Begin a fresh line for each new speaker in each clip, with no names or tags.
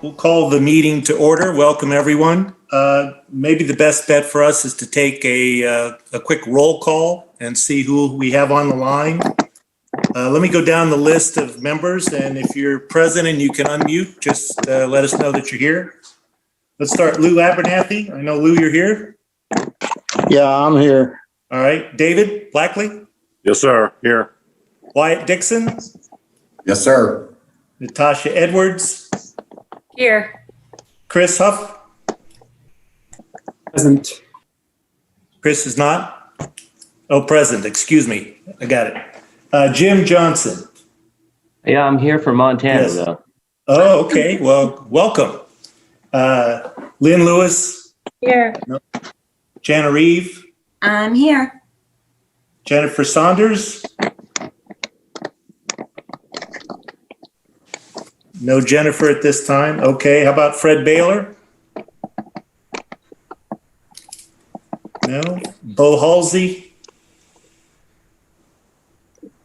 We'll call the meeting to order. Welcome, everyone. Maybe the best bet for us is to take a quick roll call and see who we have on the line. Let me go down the list of members, and if you're present and you can unmute, just let us know that you're here. Let's start. Lou Abernathy. I know, Lou, you're here.
Yeah, I'm here.
All right. David Blackley.
Yes, sir. Here.
Wyatt Dixon.
Yes, sir.
Natasha Edwards.
Here.
Chris Huff.
Present.
Chris is not. Oh, present. Excuse me. I got it. Jim Johnson.
Yeah, I'm here for Montana,
Yes.
though.
Oh, okay. Well, welcome. Lynn Lewis.
Here.
Jana Reeve.
I'm here.
Jennifer Saunders. No Jennifer at this time. Okay. How about Fred Baylor? No. Bo Halsey.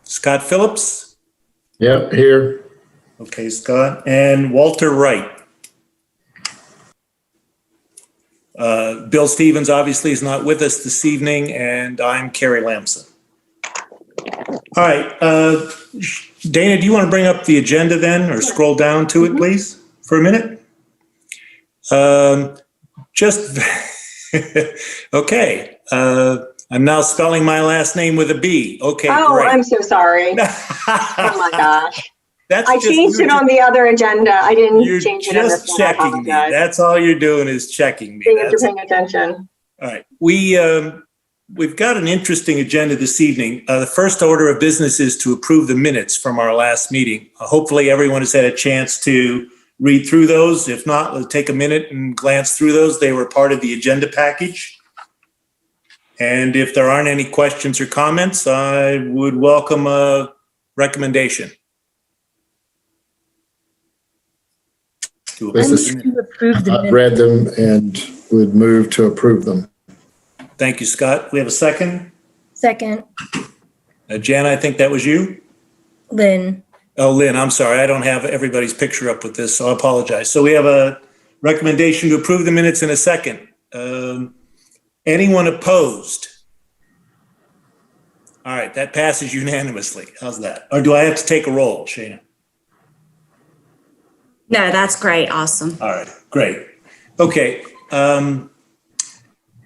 Scott Phillips.
Yep, here.
Okay, Scott. And Walter Wright. Bill Stevens obviously is not with us this evening, and I'm Kerry Lamson. All right. Dana, do you want to bring up the agenda then, or scroll down to it, please, for a minute? Okay. I'm now spelling my last name with a B. Okay,
Oh,
great.
I'm so sorry. Oh my gosh.
That's
I
just-
changed it on the other agenda. I
You're
didn't change it on this
just
one. I
checking me.
apologize.
That's all you're doing is checking me.
Seeing if
That's
you're paying attention.
All right. We've got an interesting agenda this evening. The first order of business is to approve the minutes from our last meeting. Hopefully everyone has had a chance to read through those. If not, let's take a minute and glance through those. They were part of the agenda package. And if there aren't any questions or comments, I would welcome a recommendation.
This is-
To approve the
I've
minutes.
read them and would move to approve them.
Thank you, Scott. We have a second.
Second,
Jan, I think that was you.
Lynn.
Oh, Lynn, I'm sorry. I don't have everybody's picture up with this, so I apologize. So we have a recommendation to approve the minutes in a second. Anyone opposed? All right, that passes unanimously. How's that? Or do I have to take a roll, Shana?
No, that's great. Awesome.
All right, great. Okay.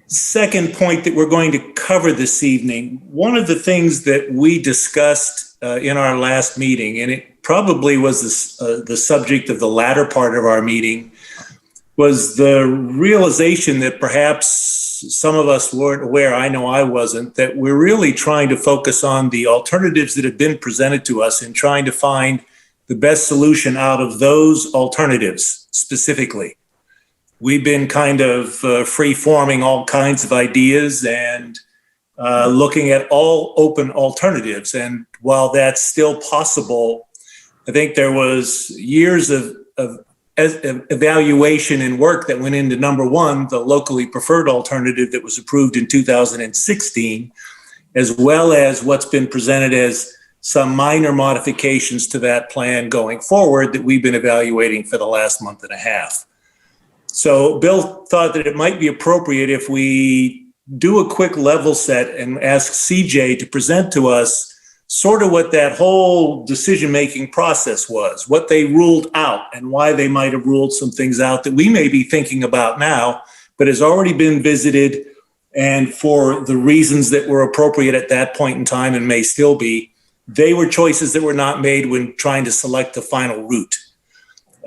Second point that we're going to cover this evening, one of the things that we discussed in our last meeting, and it probably was the subject of the latter part of our meeting, was the realization that perhaps some of us weren't aware, I know I wasn't, that we're really trying to focus on the alternatives that have been presented to us and trying to find the best solution out of those alternatives specifically. We've been kind of free-forming all kinds of ideas and looking at all open alternatives. And while that's still possible, I think there was years of evaluation and work that went into number one, the locally preferred alternative that was approved in 2016, as well as what's been presented as some minor modifications to that plan going forward that we've been evaluating for the last month and a half. So Bill thought that it might be appropriate if we do a quick level set and ask CJ to present to us sort of what that whole decision-making process was, what they ruled out and why they might have ruled some things out that we may be thinking about now, but has already been visited and for the reasons that were appropriate at that point in time and may still be, they were choices that were not made when trying to select the final route.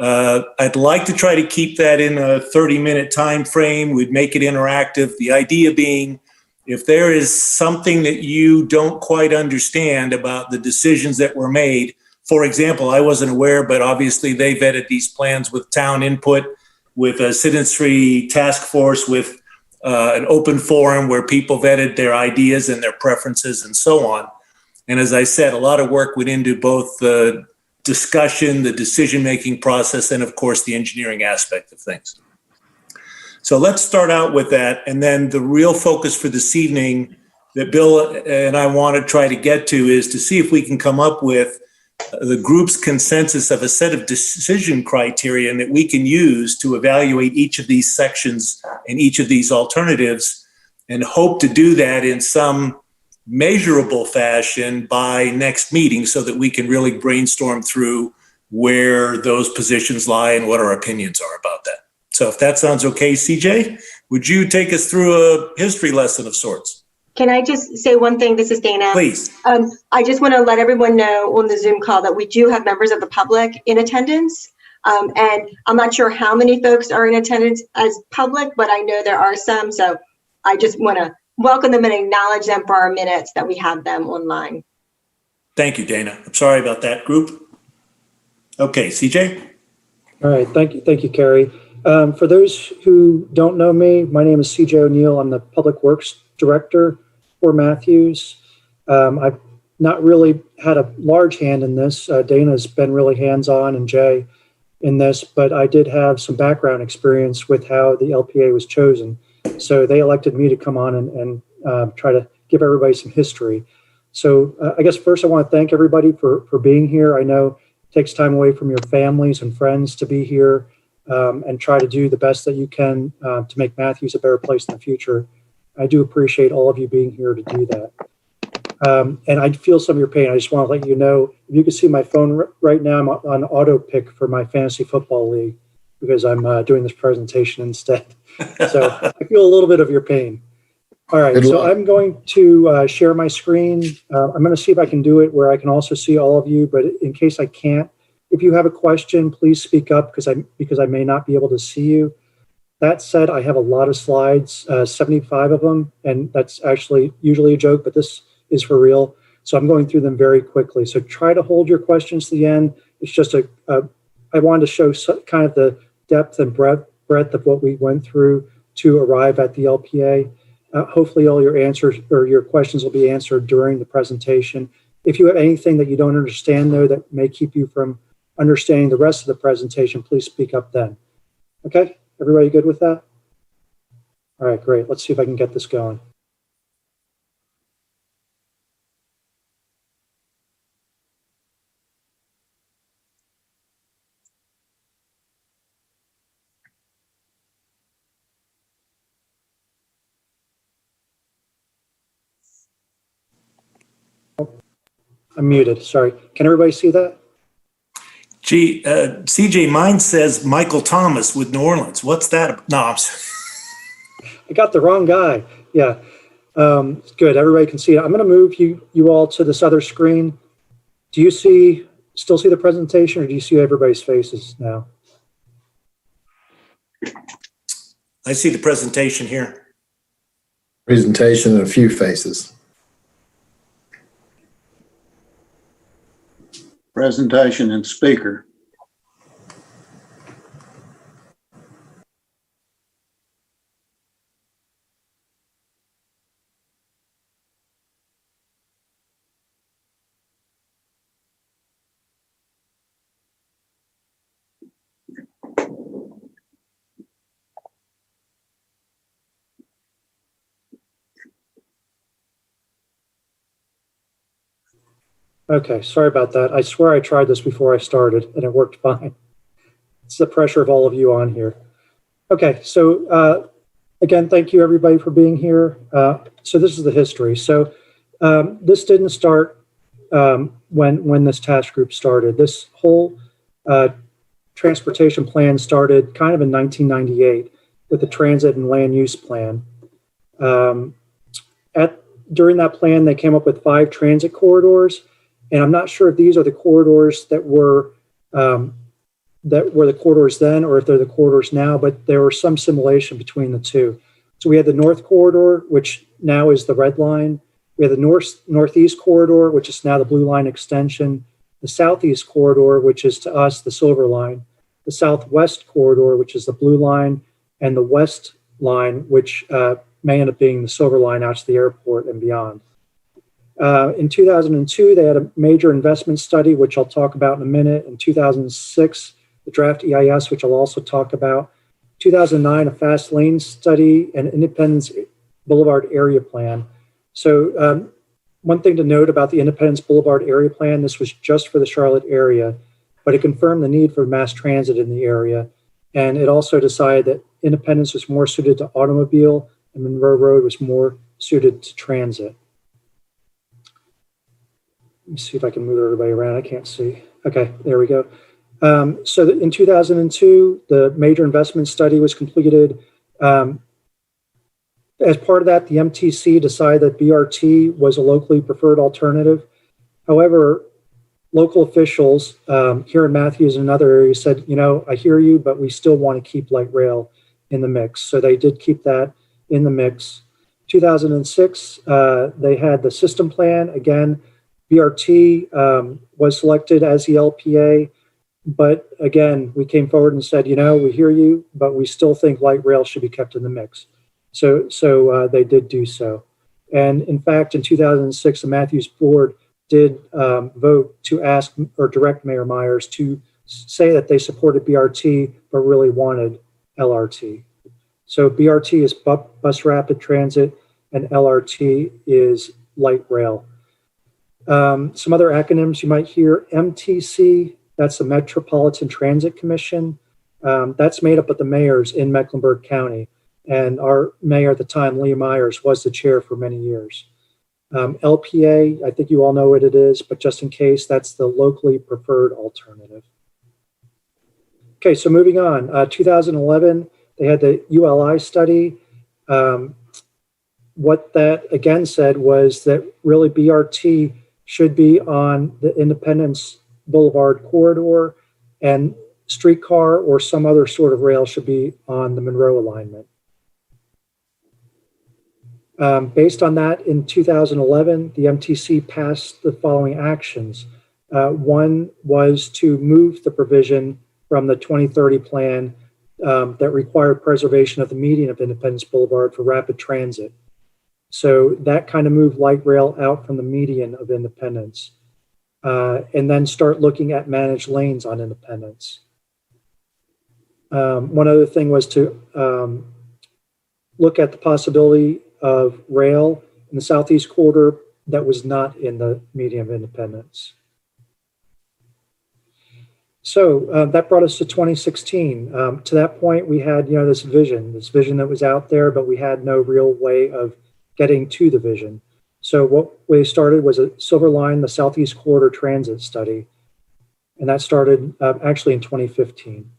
I'd like to try to keep that in a 30-minute time frame. We'd make it interactive. The idea being, if there is something that you don't quite understand about the decisions that were made, for example, I wasn't aware, but obviously they vetted these plans with town input, with a citizenry task force, with an open forum where people vetted their ideas and their preferences and so on. And as I said, a lot of work went into both the discussion, the decision-making process, and of course, the engineering aspect of things. So let's start out with that. And then the real focus for this evening that Bill and I want to try to get to is to see if we can come up with the group's consensus of a set of decision criteria and that we can use to evaluate each of these sections and each of these alternatives, and hope to do that in some measurable fashion by next meeting so that we can really brainstorm through where those positions lie and what our opinions are about that. So if that sounds okay, CJ, would you take us through a history lesson of sorts?
Can I just say one thing? This is Dana.
Please.
I just want to let everyone know on the Zoom call that we do have members of the public in attendance. And I'm not sure how many folks are in attendance as public, but I know there are some. So I just want to welcome them and acknowledge them for our minutes that we have them online.
Thank you, Dana. I'm sorry about that, group. Okay, CJ?
All right, thank you, Carrie. For those who don't know me, my name is CJ O'Neill. I'm the Public Works Director for Matthews. I've not really had a large hand in this. Dana's been really hands-on, and Jay in this, but I did have some background experience with how the LPA was chosen. So they elected me to come on and try to give everybody some history. So I guess first I want to thank everybody for being here. I know it takes time away from your families and friends to be here and try to do the best that you can to make Matthews a better place in the future. I do appreciate all of you being here to do that. And I feel some of your pain. I just want to let you know, if you can see my phone right now, I'm on auto pick for my fantasy football league because I'm doing this presentation instead. So I feel a little bit of your pain. All right,
Good
so
luck.
I'm going to share my screen. I'm going to see if I can do it where I can also see all of you, but in case I can't, if you have a question, please speak up because I may not be able to see you. That said, I have a lot of slides, 75 of them, and that's actually usually a joke, but this is for real. So I'm going through them very quickly. So try to hold your questions to the end. It's just I wanted to show kind of the depth and breadth of what we went through to arrive at the LPA. Hopefully all your answers or your questions will be answered during the presentation. If you have anything that you don't understand though, that may keep you from understanding the rest of the presentation, please speak up then. Okay, everybody good with that? All right, great. Let's see if I can get this going. I'm muted, sorry. Can everybody see that?
Gee, CJ, mine says Michael Thomas with New Orleans. What's that? No,
I got the wrong guy. Yeah, good. Everybody can see it. I'm going to move you all to this other screen. Do you still see the presentation, or do you see everybody's faces now?
I see the presentation here.
Presentation and a few faces.
Presentation and speaker.
Okay, sorry about that. I swear I tried this before I started and it worked fine. It's the pressure of all of you on here. Okay, so again, thank you everybody for being here. So this is the history. So this didn't start when this task group started. This whole transportation plan started kind of in 1998 with the transit and land use plan. During that plan, they came up with 5 transit corridors. And I'm not sure if these are the corridors that were the corridors then, or if they're the corridors now, but there was some simulation between the two. So we had the North Corridor, which now is the red line. We had the Northeast Corridor, which is now the blue line extension. The Southeast Corridor, which is to us the silver line. The Southwest Corridor, which is the blue line, and the West line, which may end up being the silver line out to the airport and beyond. In 2002, they had a major investment study, which I'll talk about in a minute. In 2006, the draft EIS, which I'll also talk about. 2009, a fast lane study and Independence Boulevard area plan. So One thing to note about the Independence Boulevard area plan, this was just for the Charlotte area, but it confirmed the need for mass transit in the area. And it also decided that Independence was more suited to automobile and Monroe Road was more suited to transit. Let me see if I can move everybody around. I can't see. Okay, there we go. So in 2002, the major investment study was completed. As part of that, the MTC decided that BRT was a locally preferred alternative. However, local officials here in Matthews and other areas said, I hear you, but we still want to keep light rail in the mix. So they did keep that in the mix. 2006, they had the system plan. Again, BRT was selected as the LPA. But again, we came forward and said, we hear you, but we still think light rail should be kept in the mix. So they did do so. And in fact, in 2006, the Matthews board did vote to ask or direct Mayor Myers to say that they supported BRT, but really wanted LRT. So BRT is bus rapid transit and LRT is light rail. Some other acronyms you might hear: MTC, that's the Metropolitan Transit Commission. That's made up of the mayors in Mecklenburg County. And our mayor at the time, Lee Myers, was the chair for many years. LPA, I think you all know what it is, but just in case, that's the locally preferred alternative. Okay, so moving on. 2011, they had the ULI study. What that again said was that really BRT should be on the Independence Boulevard corridor, and streetcar or some other sort of rail should be on the Monroe alignment. Based on that, in 2011, the MTC passed the following actions. One was to move the provision from the 2030 plan that required preservation of the median of Independence Boulevard for rapid transit. So that kind of moved light rail out from the median of Independence, and then start looking at managed lanes on Independence. One other thing was to look at the possibility of rail in the southeast quarter that was not in the median of Independence. So that brought us to 2016. To that point, we had this vision that was out there, but we had no real way of getting to the vision. So what we started was a Silver Line, the Southeast Corridor Transit Study, and that started actually in 2015.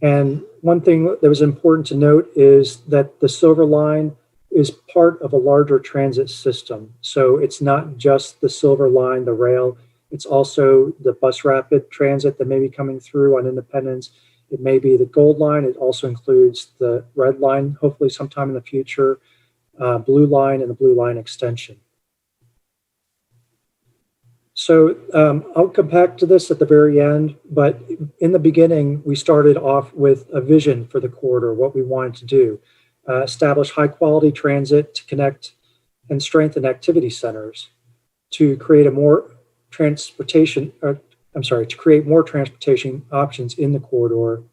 And one thing that was important to note is that the Silver Line is part of a larger transit system. So it's not just the Silver Line, the rail, it's also the bus rapid transit that may be coming through on Independence. It may be the Gold Line. It also includes the Red Line, hopefully sometime in the future, Blue Line, and the Blue Line extension. So I'll come back to this at the very end, but in the beginning, we started off with a vision for the corridor, what we wanted to do. Establish high quality transit to connect and strengthen activity centers, to create more transportation options in the corridor,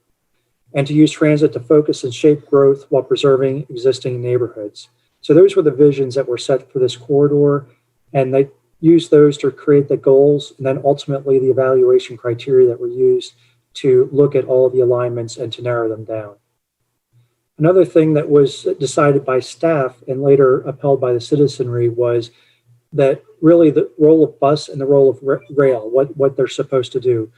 and to use transit to focus and shape growth while preserving existing neighborhoods. So those were the visions that were set for this corridor, and they used those to create the goals and then ultimately the evaluation criteria that were used to look at all the alignments and to narrow them down. Another thing that was decided by staff and later upheld by the citizenry was that really the role of bus and the role of rail, what they're supposed to do.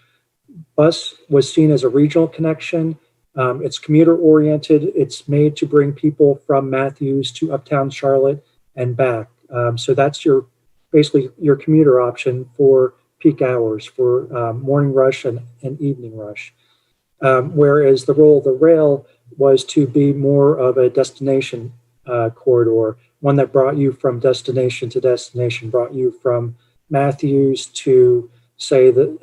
Bus was seen as a regional connection. It's commuter oriented. It's made to bring people from Matthews to Uptown Charlotte and back. So that's basically your commuter option for peak hours, for morning rush and evening rush. Whereas the role of the rail was to be more of a destination corridor, one that brought you from destination to destination, brought you from Matthews to, say, the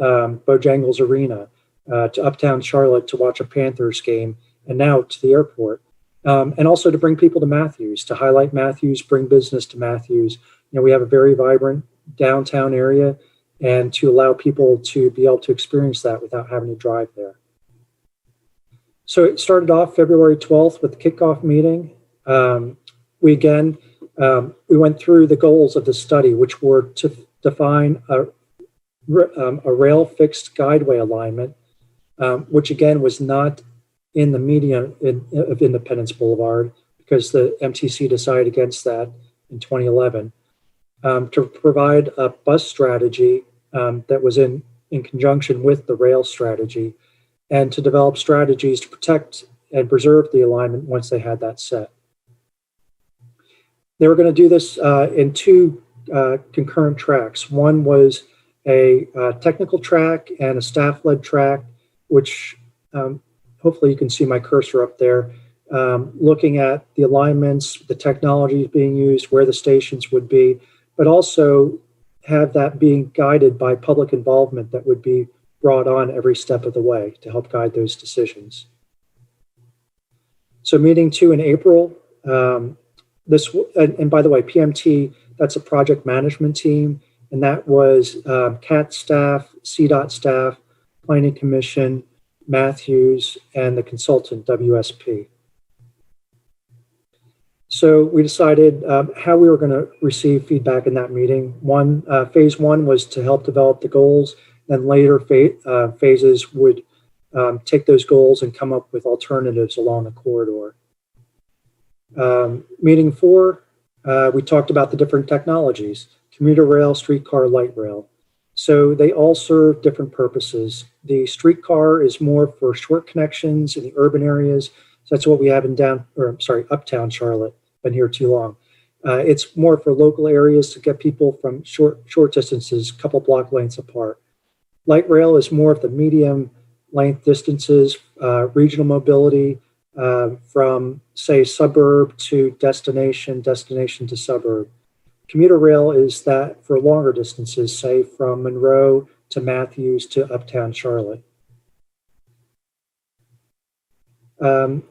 Bojangles Arena, to Uptown Charlotte to watch a Panthers game, and now to the airport. And also to bring people to Matthews, to highlight Matthews, bring business to Matthews. We have a very vibrant downtown area, and to allow people to be able to experience that without having to drive there. So it started off February 12th with the kickoff meeting. We again We went through the goals of the study, which were to define a rail fixed guideway alignment, which again was not in the median of Independence Boulevard because the MTC decided against that in 2011. To provide a bus strategy that was in conjunction with the rail strategy, and to develop strategies to protect and preserve the alignment once they had that set. They were going to do this in two concurrent tracks. One was a technical track and a staff-led track, which hopefully you can see my cursor up there, looking at the alignments, the technologies being used, where the stations would be, but also have that being guided by public involvement that would be brought on every step of the way to help guide those decisions. So meeting 2 in April, and by the way, PMT, that's a project management team, and that was CAT staff, CDOT staff, Planning Commission, Matthews, and the consultant, WSP. So we decided how we were going to receive feedback in that meeting. Phase 1 was to help develop the goals, then later phases would take those goals and come up with alternatives along the corridor. Meeting 4, we talked about the different technologies, commuter rail, streetcar, light rail. So they all serve different purposes. The streetcar is more for short connections in the urban areas. So that's what we have in uptown Charlotte. Been here too long. It's more for local areas to get people from short distances, a couple block lengths apart. Light rail is more of the medium length distances, regional mobility from, say, suburb to destination to suburb. Commuter rail is that for longer distances, say from Monroe to Matthews to uptown Charlotte.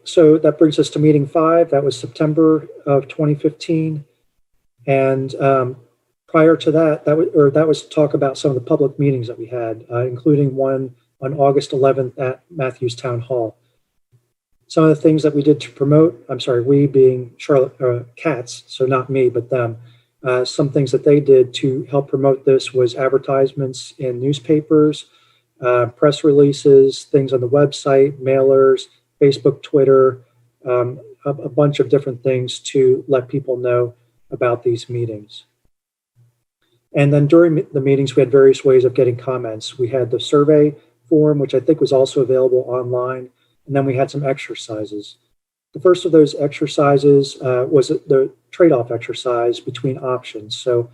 So that brings us to meeting 5. That was September of 2015. And prior to that, that was to talk about some of the public meetings that we had, including one on August 11th at Matthews Town Hall. Some of the things that we did to promote, we being Charlotte CATS, so not me, but them. Some things that they did to help promote this was advertisements in newspapers, press releases, things on the website, mailers, Facebook, Twitter, a bunch of different things to let people know about these meetings. And then during the meetings, we had various ways of getting comments. We had the survey form, which I think was also available online, and then we had some exercises. The first of those exercises was the trade-off exercise between options. So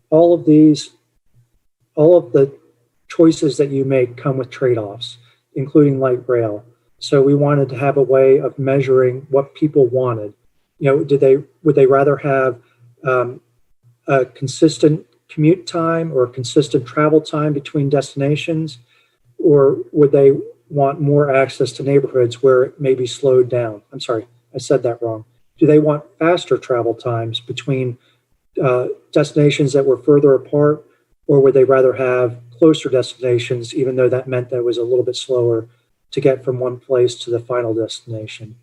all of the choices that you make come with trade-offs, including light rail. So we wanted to have a way of measuring what people wanted. Would they rather have a consistent commute time or consistent travel time between destinations, or would they want more access to neighborhoods where it may be slowed down? I'm sorry, I said that wrong. Do they want faster travel times between destinations that were further apart, or would they rather have closer destinations, even though that meant that it was a little bit slower to get from one place to the final destination?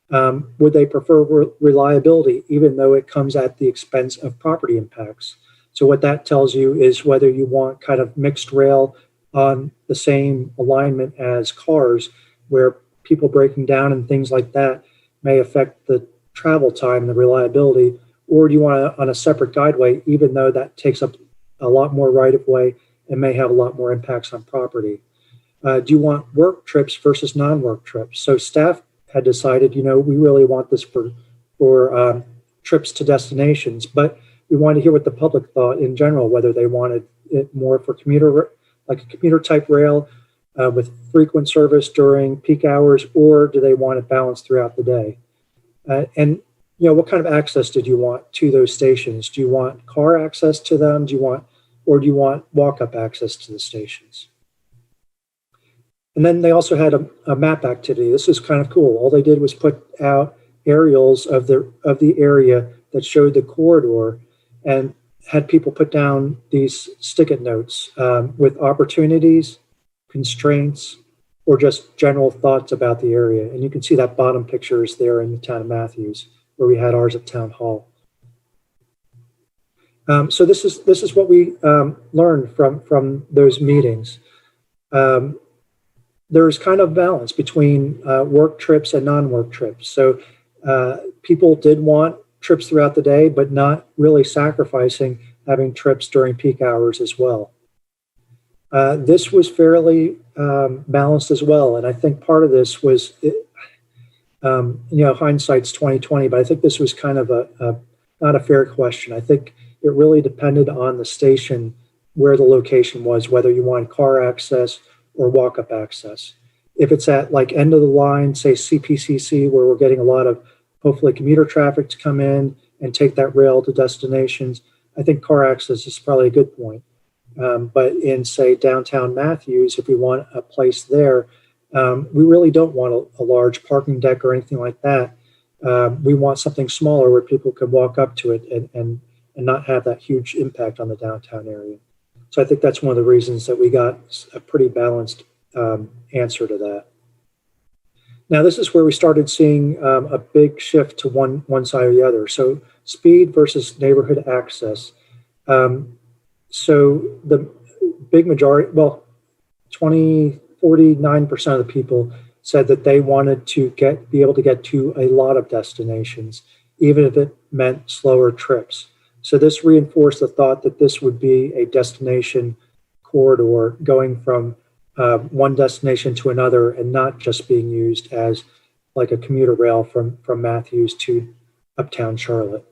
Would they prefer reliability, even though it comes at the expense of property impacts? So what that tells you is whether you want kind of mixed rail on the same alignment as cars, where people breaking down and things like that may affect the travel time, the reliability, or do you want it on a separate guideway, even though that takes up a lot more right of way and may have a lot more impacts on property? Do you want work trips versus non-work trips? So staff had decided, we really want this for trips to destinations, but we wanted to hear what the public thought in general, whether they wanted it more for commuter, like a commuter type rail with frequent service during peak hours, or do they want it balanced throughout the day? And what kind of access did you want to those stations? Do you want car access to them? Do you want walk-up access to the stations? And then they also had a map activity. This is kind of cool. All they did was put out aerials of the area that showed the corridor and had people put down these stick-it notes with opportunities, constraints, or just general thoughts about the area. And you can see that bottom picture is there in the town of Matthews, where we had ours at Town Hall. So this is what we learned from those meetings. There's kind of balance between work trips and non-work trips. So people did want trips throughout the day, but not really sacrificing having trips during peak hours as well. This was fairly balanced as well, and I think part of this was, hindsight's 2020, but I think this was kind of not a fair question. I think it really depended on the station where the location was, whether you wanted car access or walk-up access. If it's at like end of the line, say CPCC, where we're getting a lot of hopefully commuter traffic to come in and take that rail to destinations, I think car access is probably a good point. But in, say, downtown Matthews, if we want a place there, we really don't want a large parking deck or anything like that. We want something smaller where people can walk up to it and not have that huge impact on the downtown area. So I think that's one of the reasons that we got a pretty balanced answer to that. Now, this is where we started seeing a big shift to one side or the other. So speed versus neighborhood access. So the big majority, 49% of the people said that they wanted to be able to get to a lot of destinations, even if it meant slower trips. So this reinforced the thought that this would be a destination corridor going from one destination to another and not just being used as like a commuter rail from Matthews to Uptown Charlotte.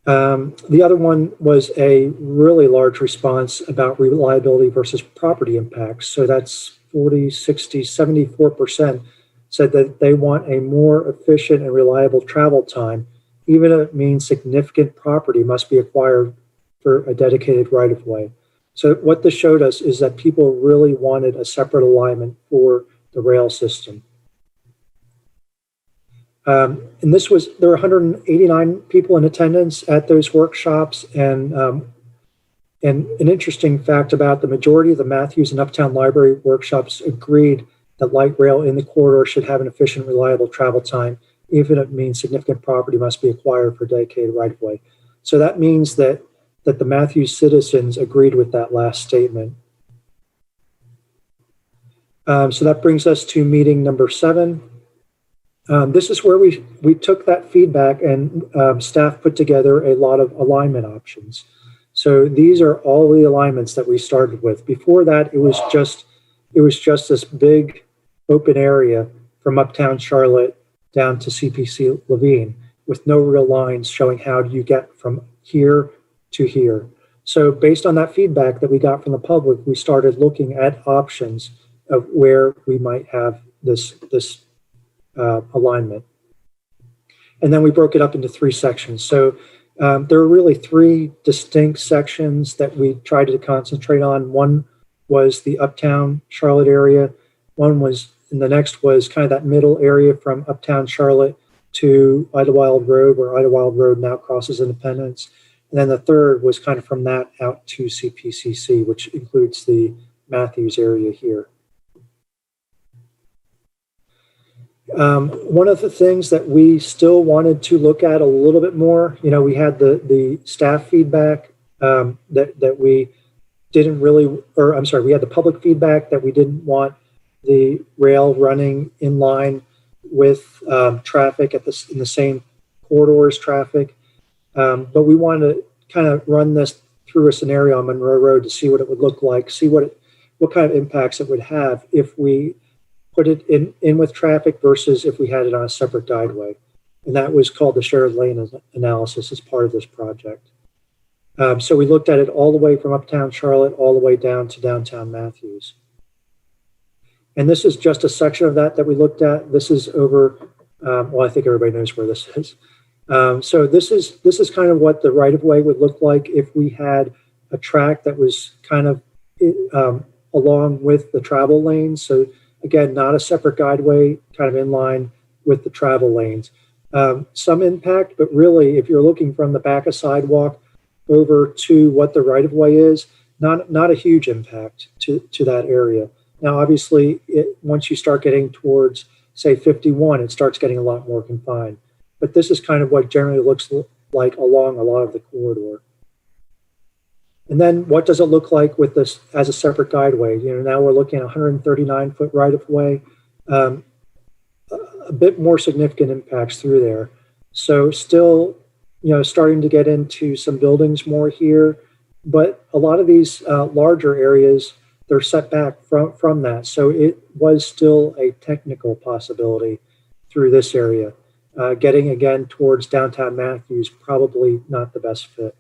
The other one was a really large response about reliability versus property impacts. So that's 40, 60, 74% said that they want a more efficient and reliable travel time, even if it means significant property must be acquired for a dedicated right-of-way. So what this showed us is that people really wanted a separate alignment for the rail system. And there were 189 people in attendance at those workshops. And an interesting fact about the majority of the Matthews and Uptown Library workshops agreed that light rail in the corridor should have an efficient, reliable travel time, even if it means significant property must be acquired for dedicated right-of-way. So that means that the Matthews citizens agreed with that last statement. So that brings us to meeting number 7. This is where we took that feedback and staff put together a lot of alignment options. So these are all the alignments that we started with. Before that, it was just this big open area from Uptown Charlotte down to CPC Levine with no real lines showing how do you get from here to here. So based on that feedback that we got from the public, we started looking at options of where we might have this alignment. And then we broke it up into 3 sections. So there are really 3 distinct sections that we tried to concentrate on. One was the Uptown Charlotte area. And the next was kind of that middle area from Uptown Charlotte to Idlewild Road, where Idlewild Road now crosses Independence. And then the third was kind of from that out to CPCC, which includes the Matthews area here. One of the things that we still wanted to look at a little bit more, we had the staff feedback that we didn't really, we had the public feedback that we didn't want the rail running in line with traffic in the same corridors traffic. But we wanted to kind of run this through a scenario on Monroe Road to see what it would look like, see what kind of impacts it would have if we put it in with traffic versus if we had it on a separate guideway. And that was called the shared lane analysis as part of this project. So we looked at it all the way from Uptown Charlotte all the way down to downtown Matthews. And this is just a section of that we looked at. This is over, I think everybody knows where this is. So this is kind of what the right-of-way would look like if we had a track that was kind of along with the travel lanes. So again, not a separate guideway, kind of in line with the travel lanes. Some impact, but really, if you're looking from the back of sidewalk over to what the right-of-way is, not a huge impact to that area. Now, obviously, once you start getting towards, say, 51, it starts getting a lot more confined. But this is kind of what generally looks light along a lot of the corridor. And then what does it look like with this as a separate guideway? Now we're looking at 139-foot right-of-way, a bit more significant impacts through there. So still, starting to get into some buildings more here, but a lot of these larger areas, they're set back from that. So it was still a technical possibility through this area. Getting again towards downtown Matthews, probably not the best fit.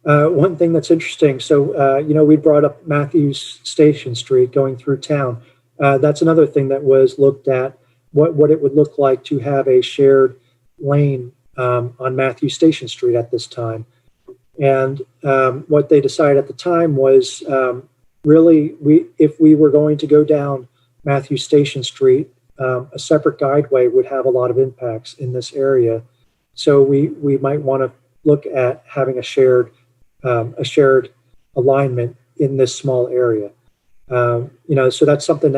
One thing that's interesting, so, we brought up Matthews Station Street going through town. That's another thing that was looked at, what it would look like to have a shared lane on Matthews Station Street at this time. And what they decided at the time was really, if we were going to go down Matthews Station Street, a separate guideway would have a lot of impacts in this area. So we might want to look at having a shared alignment in this small area. So that's something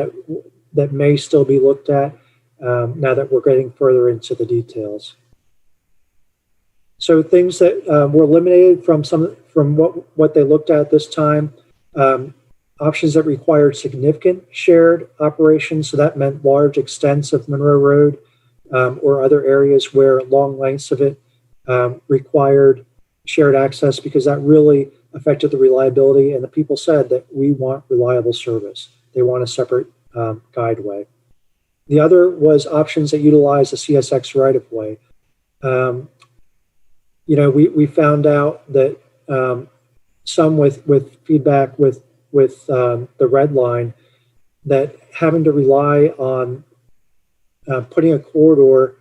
that may still be looked at now that we're getting further into the details. So things that were eliminated from what they looked at this time, options that required significant shared operations. So that meant large extents of Monroe Road or other areas where long lengths of it required shared access, because that really affected the reliability. And the people said that we want reliable service. They want a separate guideway. The other was options that utilize the CSX right-of-way. We found out that some with feedback with the red line, that having to rely on putting a corridor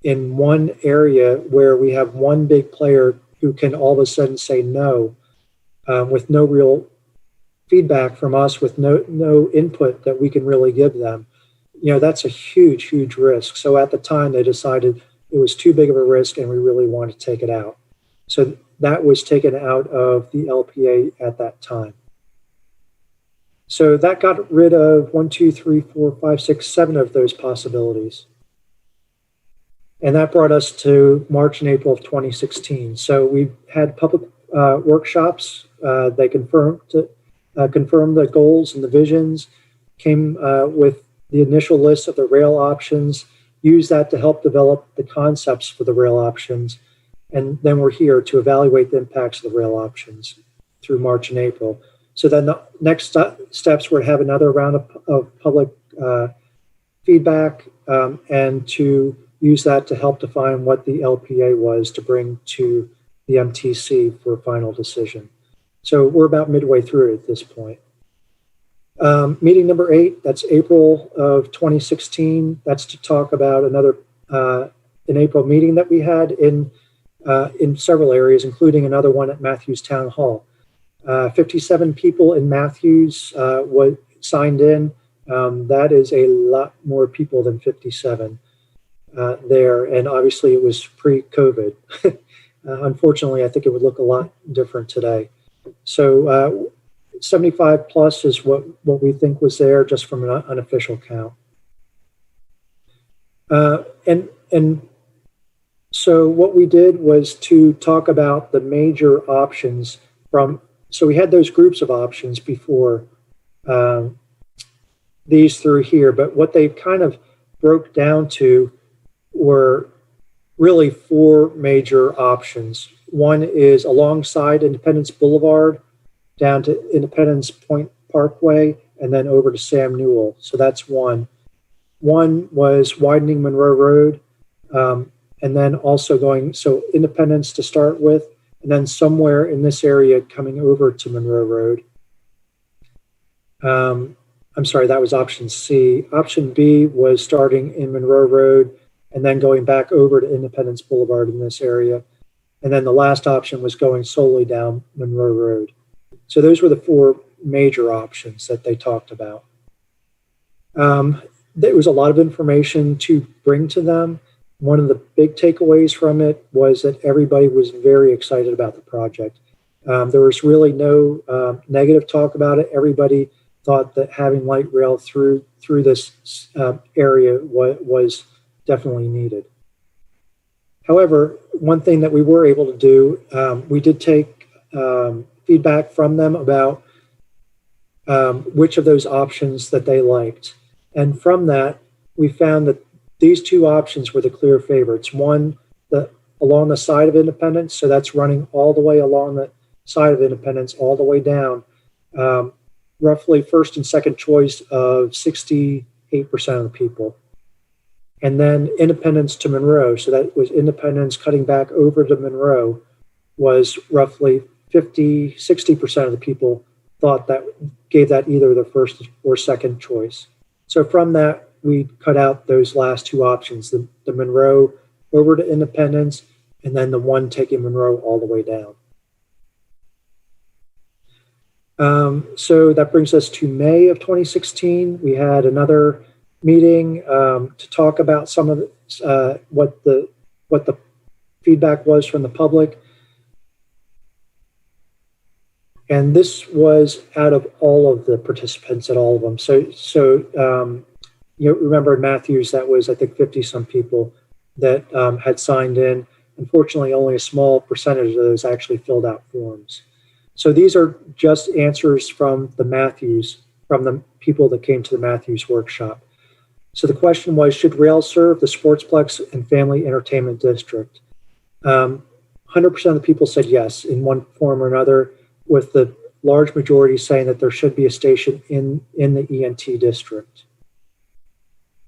in one area where we have one big player who can all of a sudden say no, with no real feedback from us, with no input that we can really give them, that's a huge risk. So at the time they decided it was too big of a risk and we really wanted to take it out. So that was taken out of the LPA at that time. So that got rid of 1, 2, 3, 4, 5, 6, 7 of those possibilities. And that brought us to March and April of 2016. So we had public workshops. They confirmed the goals and the visions, came with the initial list of the rail options, used that to help develop the concepts for the rail options. And then we're here to evaluate the impacts of the rail options through March and April. So then the next steps were to have another round of public feedback and to use that to help define what the LPA was to bring to the MTC for a final decision. So we're about midway through at this point. Meeting number 8, that's April of 2016. That's to talk about another an April meeting that we had in several areas, including another one at Matthews Town Hall. 57 people in Matthews signed in. That is a lot more people than 57 there. And obviously it was pre-COVID. Unfortunately, I think it would look a lot different today. So 75 plus is what we think was there just from an unofficial count. And so what we did was to talk about the major options so we had those groups of options before these through here, but what they kind of broke down to were really 4 major options. One is alongside Independence Boulevard down to Independence Point Parkway and then over to Sam Newell. So that's one. One was widening Monroe Road and then also so Independence to start with, and then somewhere in this area coming over to Monroe Road. I'm sorry, that was option C. Option B was starting in Monroe Road and then going back over to Independence Boulevard in this area. And then the last option was going solely down Monroe Road. So those were the 4 major options that they talked about. There was a lot of information to bring to them. One of the big takeaways from it was that everybody was very excited about the project. There was really no negative talk about it. Everybody thought that having light rail through this area was definitely needed. However, one thing that we were able to do, we did take feedback from them about which of those options that they liked. And from that, we found that these two options were the clear favorites. One, along the side of Independence, so that's running all the way along the side of Independence, all the way down, roughly first and second choice of 68% of the people. And then Independence to Monroe, so that was Independence cutting back over to Monroe, was roughly 60% of the people thought that gave that either the first or second choice. So from that, we cut out those last two options, the Monroe over to Independence, and then the one taking Monroe all the way down. So that brings us to May of 2016. We had another meeting to talk about some of what the feedback was from the public. And this was out of all of the participants at all of them. So you remember in Matthews, that was, I think, 50 some people that had signed in. Unfortunately, only a small percentage of those actually filled out forms. So these are just answers from the people that came to the Matthews workshop. So the question was, should rail serve the Sportsplex and Family Entertainment District? 100% of the people said yes in one form or another, with the large majority saying that there should be a station in the ENT district.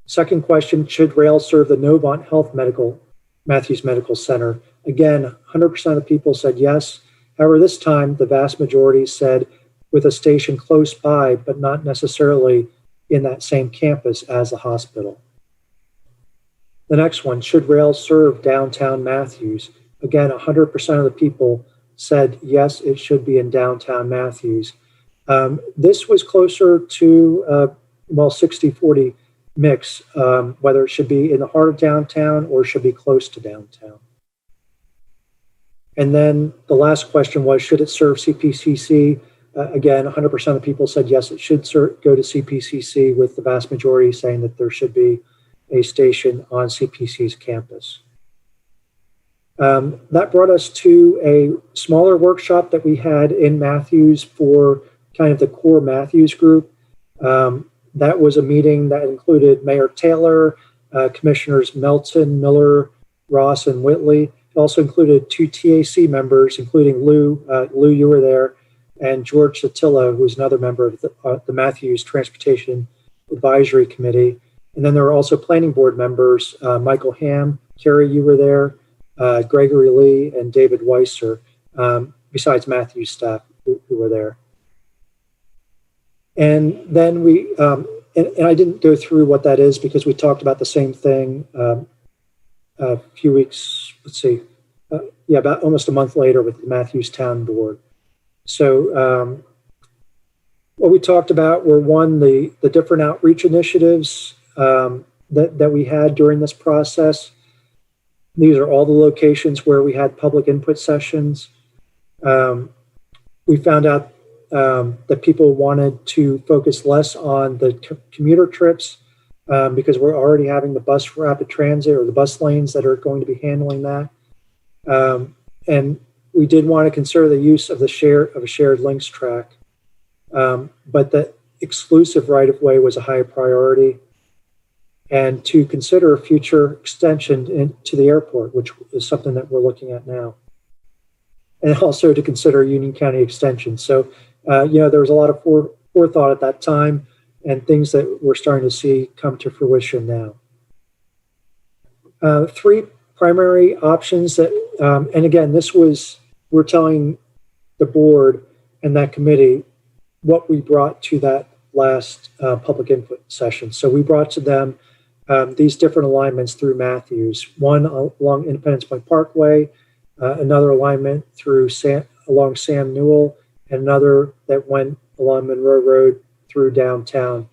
Second question, should rail serve the Novant Health Matthews Medical Center? Again, 100% of the people said yes. However, this time the vast majority said with a station close by, but not necessarily in that same campus as the hospital. The next one, should rail serve downtown Matthews? Again, 100% of the people said yes, it should be in downtown Matthews. This was closer to, 60-40 mix, whether it should be in the heart of downtown or should be close to downtown. And then the last question was, should it serve CPCC? Again, 100% of people said yes, it should go to CPCC, with the vast majority saying that there should be a station on CPC's campus. That brought us to a smaller workshop that we had in Matthews for kind of the core Matthews group. That was a meeting that included Mayor Taylor, Commissioners Melton, Miller, Ross, and Whitley. It also included two TAC members, including Lou. Lou, you were there, and George Satilla, who was another member of the Matthews Transportation Advisory Committee. And then there were also planning board members, Michael Ham, Carrie, you were there, Gregory Lee, and David Weiser, besides Matthews staff who were there. And then we, and I didn't go through what that is because we talked about the same thing a few weeks, about almost a month later with the Matthews Town Board. So what we talked about were, one, the different outreach initiatives that we had during this process. These are all the locations where we had public input sessions. We found out that people wanted to focus less on the commuter trips because we're already having the bus rapid transit or the bus lanes that are going to be handling that. And we did want to consider the use of a shared links track, but the exclusive right-of-way was a high priority, and to consider a future extension to the airport, which is something that we're looking at now, and also to consider Union County extension. So, there was a lot of forethought at that time and things that we're starting to see come to fruition now. Three primary options that, and again, we're telling the board and that committee what we brought to that last public input session. So we brought to them these different alignments through Matthews, one along Independence Point Parkway, another alignment along Sam Newell, and another that went along Monroe Road through downtown.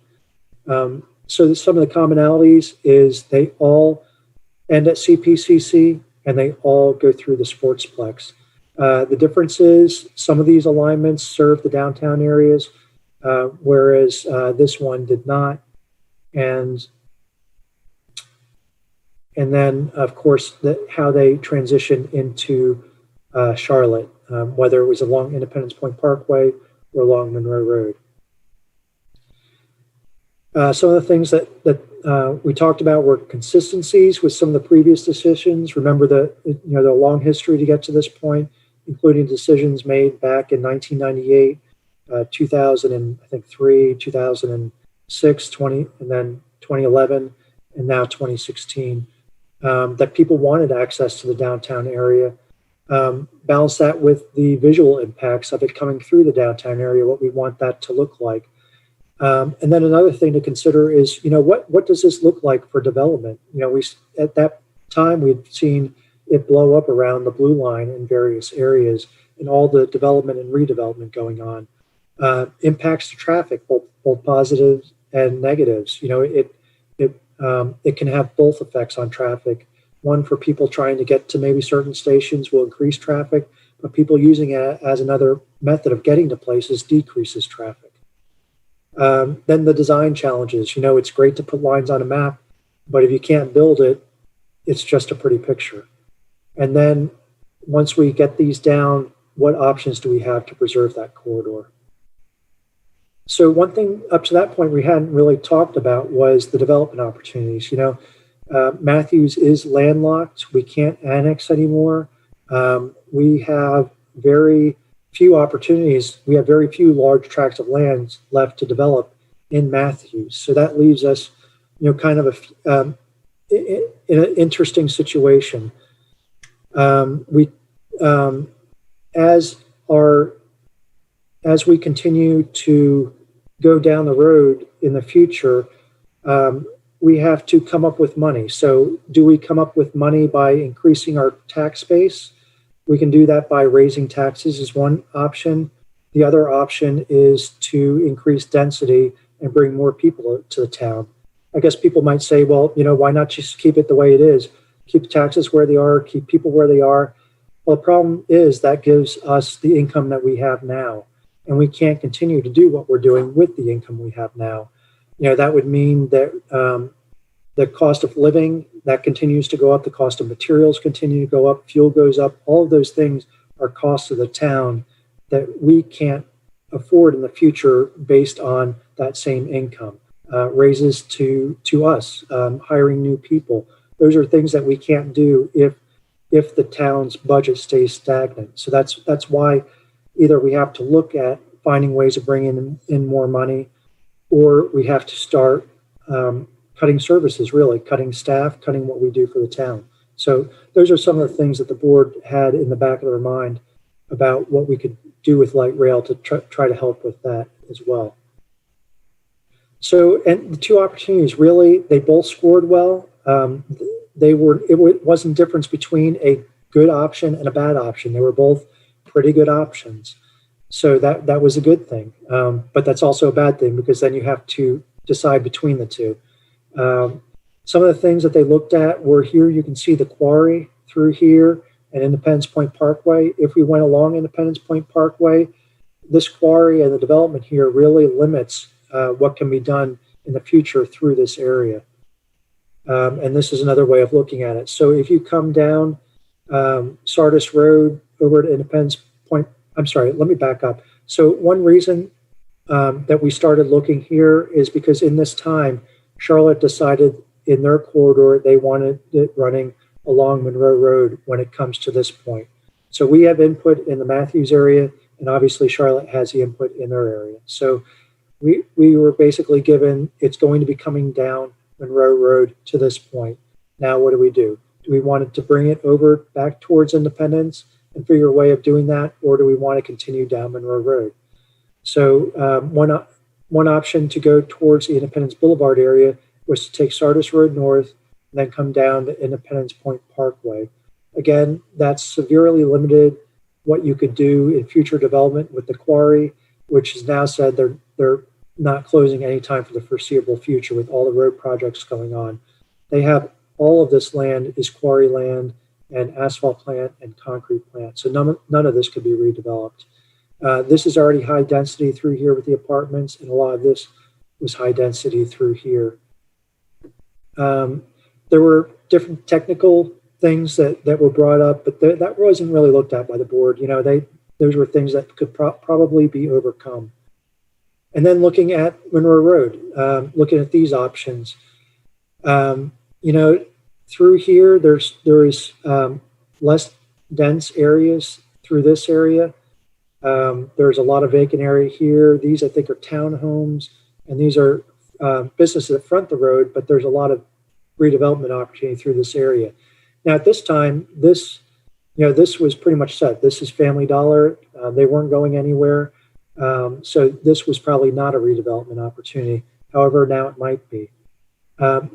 So some of the commonalities is they all end at CPCC and they all go through the Sportsplex. The difference is some of these alignments serve the downtown areas, whereas this one did not. And and then, of course, how they transition into Charlotte, whether it was along Independence Point Parkway or along Monroe Road. Some of the things that we talked about were consistencies with some of the previous decisions. Remember the long history to get to this point, including decisions made back in 1998, 2003, 2006, and then 2011, and now 2016, that people wanted access to the downtown area. Balance that with the visual impacts of it coming through the downtown area, what we want that to look like. And then another thing to consider is, what does this look like for development? At that time, we'd seen it blow up around the blue line in various areas and all the development and redevelopment going on. Impacts to traffic, both positives and negatives. It can have both effects on traffic. One, for people trying to get to maybe certain stations will increase traffic, but people using it as another method of getting to places decreases traffic. Then the design challenges. It's great to put lines on a map, but if you can't build it, it's just a pretty picture. And then once we get these down, what options do we have to preserve that corridor? So one thing up to that point we hadn't really talked about was the development opportunities. Matthews is landlocked. We can't annex anymore. We have very few opportunities. We have very few large tracts of land left to develop in Matthews. So that leaves us, kind of in an interesting situation. As we continue to go down the road in the future, we have to come up with money. So do we come up with money by increasing our tax base? We can do that by raising taxes is one option. The other option is to increase density and bring more people to the town. I guess people might say, well, why not just keep it the way it is? Keep taxes where they are, keep people where they are. Well, the problem is that gives us the income that we have now, and we can't continue to do what we're doing with the income we have now. That would mean that the cost of living, that continues to go up, the cost of materials continue to go up, fuel goes up. All of those things are costs of the town that we can't afford in the future based on that same income. Raises to us, hiring new people. Those are things that we can't do if the town's budget stays stagnant. So that's why either we have to look at finding ways of bringing in more money, or we have to start cutting services, really, cutting staff, cutting what we do for the town. So those are some of the things that the board had in the back of their mind about what we could do with light rail to try to help with that as well. So, and the two opportunities, really, they both scored well. It wasn't difference between a good option and a bad option. They were both pretty good options. So that was a good thing. But that's also a bad thing because then you have to decide between the two. Some of the things that they looked at were here. You can see the quarry through here and Independence Point Parkway. If we went along Independence Point Parkway, this quarry and the development here really limits what can be done in the future through this area. And this is another way of looking at it. So if you come down Sardis Road over to Independence Point, I'm sorry, let me back up. So one reason that we started looking here is because in this time, Charlotte decided in their corridor, they wanted it running along Monroe Road when it comes to this point. So we have input in the Matthews area, and obviously Charlotte has the input in their area. So we were basically given, it's going to be coming down Monroe Road to this point. Now, what do? Do we want it to bring it over back towards Independence and figure a way of doing that, or do we want to continue down Monroe Road? So one option to go towards the Independence Boulevard area was to take Sardis Road north and then come down to Independence Point Parkway. Again, that's severely limited what you could do in future development with the quarry, which has now said they're not closing any time for the foreseeable future with all the road projects going on. They have all of this land is quarry land and asphalt plant and concrete plant. So none of this could be redeveloped. This is already high density through here with the apartments, and a lot of this was high density through here. There were different technical things that were brought up, but that wasn't really looked at by the board. Those were things that could probably be overcome. And then looking at Monroe Road, looking at these options, through here, there is less dense areas through this area. There's a lot of vacant area here. These, I think, are townhomes, and these are businesses that front the road, but there's a lot of redevelopment opportunity through this area. Now, at this time, this was pretty much set. This is Family Dollar. They weren't going anywhere. So this was probably not a redevelopment opportunity. However, now it might be.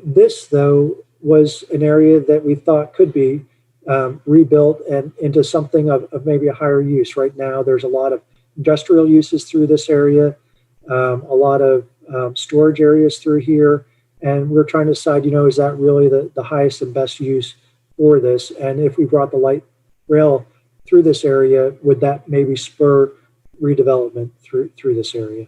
This, though, was an area that we thought could be rebuilt and into something of maybe a higher use. Right now, there's a lot of industrial uses through this area, a lot of storage areas through here. And we're trying to decide, is that really the highest and best use for this? And if we brought the light rail through this area, would that maybe spur redevelopment through this area?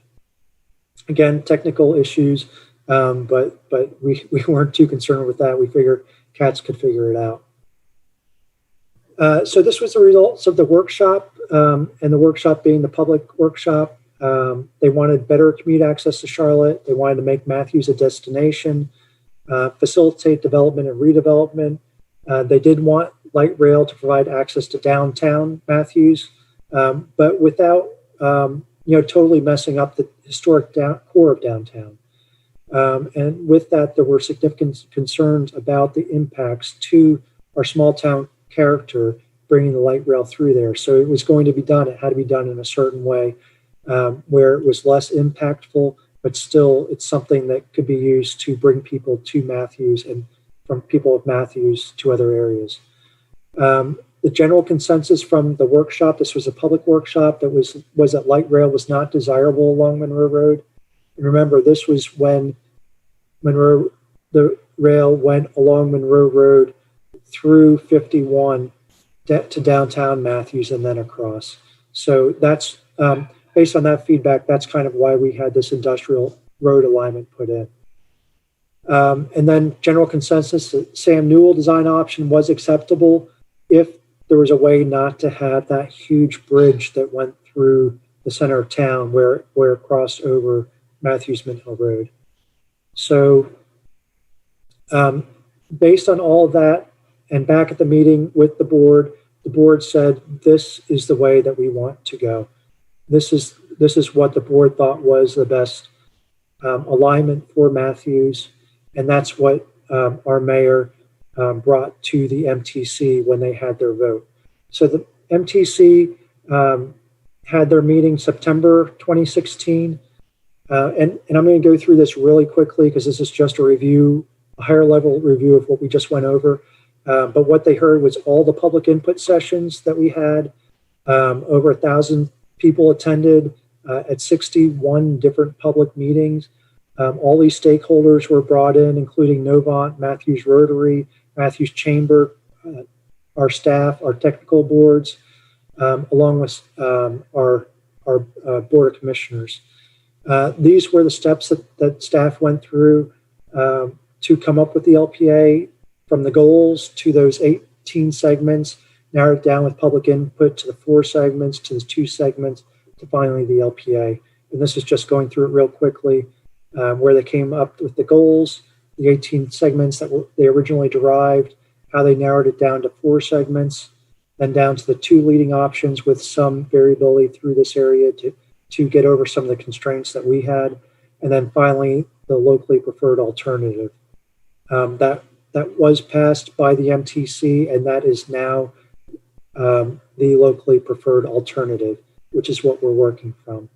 Again, technical issues, but we weren't too concerned with that. We figured cats could figure it out. So this was the results of the workshop, and the workshop being the public workshop. They wanted better commute access to Charlotte. They wanted to make Matthews a destination, facilitate development and redevelopment. They did want light rail to provide access to downtown Matthews, but without totally messing up the historic core of downtown. And with that, there were significant concerns about the impacts to our small town character bringing the light rail through there. So it was going to be done. It had to be done in a certain way where it was less impactful, but still it's something that could be used to bring people to Matthews and from people of Matthews to other areas. The general consensus from the workshop, this was a public workshop, that was that light rail was not desirable along Monroe Road. And remember, this was when the rail went along Monroe Road through 51 to downtown Matthews and then across. So that's based on that feedback, that's kind of why we had this industrial road alignment put in. And then general consensus, the Sam Newell design option was acceptable if there was a way not to have that huge bridge that went through the center of town where it crossed over Matthews Mint Hill Road. So based on all of that, and back at the meeting with the board said, this is the way that we want to go. This is what the board thought was the best alignment for Matthews. And that's what our mayor brought to the MTC when they had their vote. So the MTC had their meeting September 2016. And I'm going to go through this really quickly because this is just a review, a higher level review of what we just went over. But what they heard was all the public input sessions that we had. Over 1,000 people attended at 61 different public meetings. All these stakeholders were brought in, including Novant, Matthews Rotary, Matthews Chamber, our staff, our technical boards, along with our Board of Commissioners. These were the steps that staff went through to come up with the LPA, from the goals to those 18 segments, narrowed down with public input to the 4 segments, to the 2 segments, to finally the LPA. And this is just going through it real quickly, where they came up with the goals, the 18 segments that they originally derived, how they narrowed it down to 4 segments, then down to the 2 leading options with some variability through this area to get over some of the constraints that we had. And then finally, the locally preferred alternative. That was passed by the MTC, and that is now the locally preferred alternative, which is what we're working from.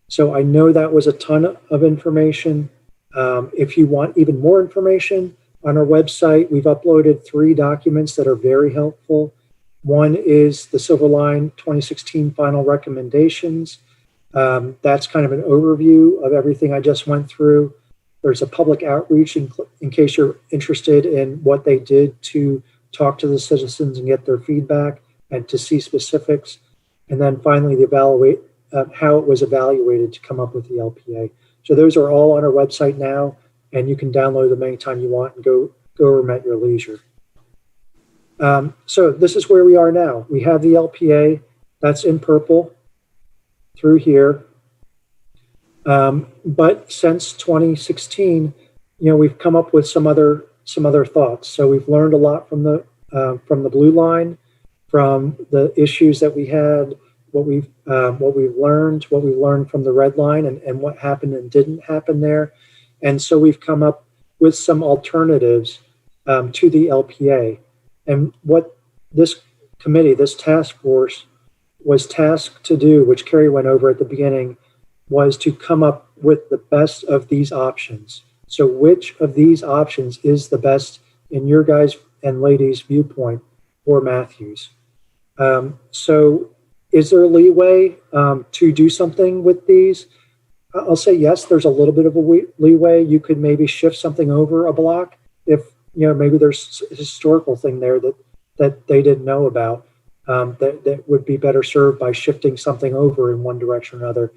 So I know that was a ton of information. If you want even more information, on our website, we've uploaded 3 documents that are very helpful. One is the Silver Line 2016 final recommendations. That's kind of an overview of everything I just went through. There's a public outreach in case you're interested in what they did to talk to the citizens and get their feedback and to see specifics. And then finally, the how it was evaluated to come up with the LPA. So those are all on our website now, and you can download them anytime you want and go go over them at your leisure. So this is where we are now. We have the LPA that's in purple through here. But since 2016, we've come up with some other thoughts. So we've learned a lot from the blue line, from the issues that we had, what we've learned from the red line, and what happened and didn't happen there. And so we've come up with some alternatives to the LPA. And what this committee, this task force, was tasked to do, which Carrie went over at the beginning, was to come up with the best of these options. So which of these options is the best in your guys' and ladies' viewpoint for Matthews? So is there leeway to do something with these? I'll say yes, there's a little bit of a leeway. You could maybe shift something over a block if, maybe there's a historical thing there that they didn't know about that would be better served by shifting something over in one direction or another.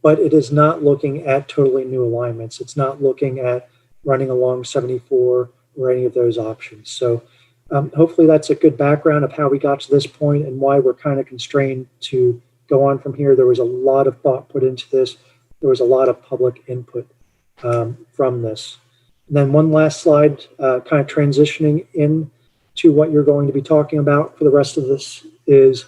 But it is not looking at totally new alignments. It's not looking at running along 74 or any of those options. So hopefully that's a good background of how we got to this point and why we're kind of constrained to go on from here. There was a lot of thought put into this. There was a lot of public input from this. And then one last slide, kind of transitioning in to what you're going to be talking about for the rest of this is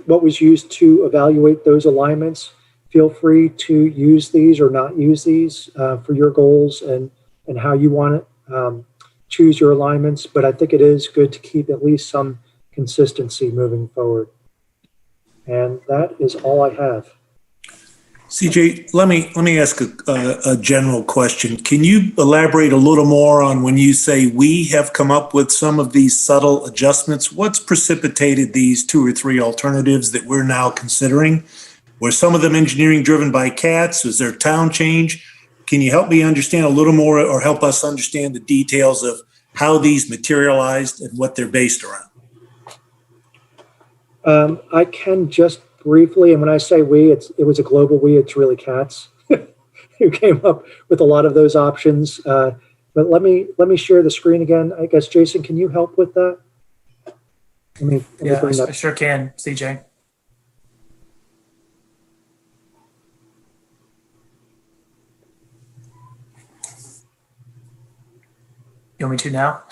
what was used to evaluate those alignments. Feel free to use these or not use these for your goals and how you want to choose your alignments. But I think it is good to keep at least some consistency moving forward. And that is all I have.
CJ, let me ask a general question. Can you elaborate a little more on when you say we have come up with some of these subtle adjustments? What's precipitated these 2 or 3 alternatives that we're now considering? Were some of them engineering driven by CATS? Was there town change? Can you help me understand a little more or help us understand the details of how these materialized and what they're based around?
I can just briefly, and when I say we, it was a global we, it's really CATS who came up with a lot of those options. But let me share the screen again. I guess, Jason, can you help with that? Let me bring that.
I sure can, CJ. You want me to now?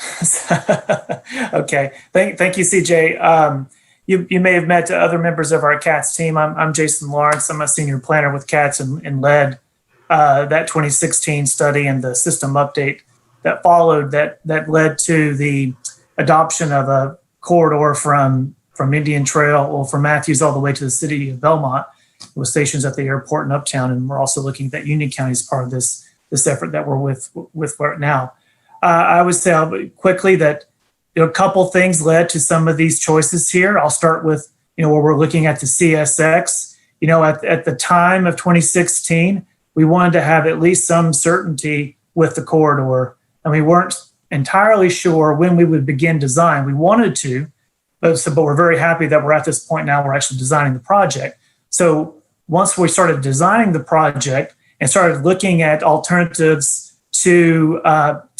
Okay. Thank you, CJ. You may have met other members of our CATS team. I'm Jason Lawrence. I'm a senior planner with CATS and led that 2016 study and the system update that followed that led to the adoption of a corridor from Indian Trail or from Matthews all the way to the city of Belmont with stations at the airport in Uptown. And we're also looking at Union County as part of this effort that we're with right now. I would say quickly that a couple things led to some of these choices here. I'll start with, where we're looking at the CSX. At the time of 2016, we wanted to have at least some certainty with the corridor, and we weren't entirely sure when we would begin design. We wanted to, but we're very happy that we're at this point now. We're actually designing the project. So once we started designing the project and started looking at alternatives to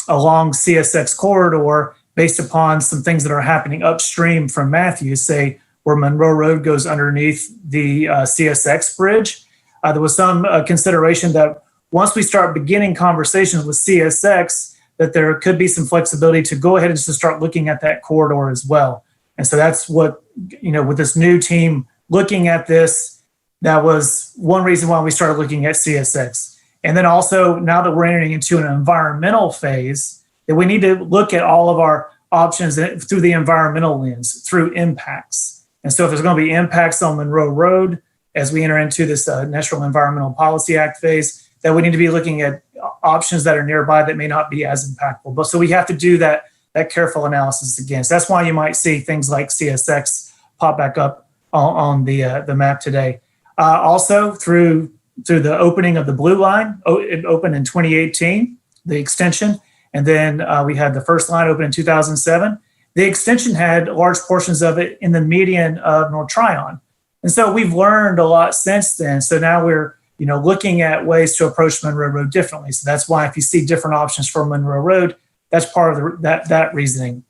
along CSX corridor, based upon some things that are happening upstream from Matthews, say where Monroe Road goes underneath the CSX bridge. There was some consideration that once we start beginning conversations with CSX, that there could be some flexibility to go ahead and just start looking at that corridor as well. And so that's what, with this new team looking at this, that was one reason why we started looking at CSX. And then also, now that we're entering into an environmental phase, that we need to look at all of our options through the environmental lens, through impacts. And so if there's going to be impacts on Monroe Road as we enter into this National Environmental Policy Act phase, that we need to be looking at options that are nearby that may not be as impactful. But so we have to do that careful analysis again. So that's why you might see things like CSX pop back up on the map today. Also through the opening of the Blue Line, it opened in 2018, the extension. And then we had the first line open in 2007. The extension had large portions of it in the median of North Tryon. And so we've learned a lot since then. So now we're looking at ways to approach Monroe Road differently. So that's why if you see different options for Monroe Road, that's part of that reasoning.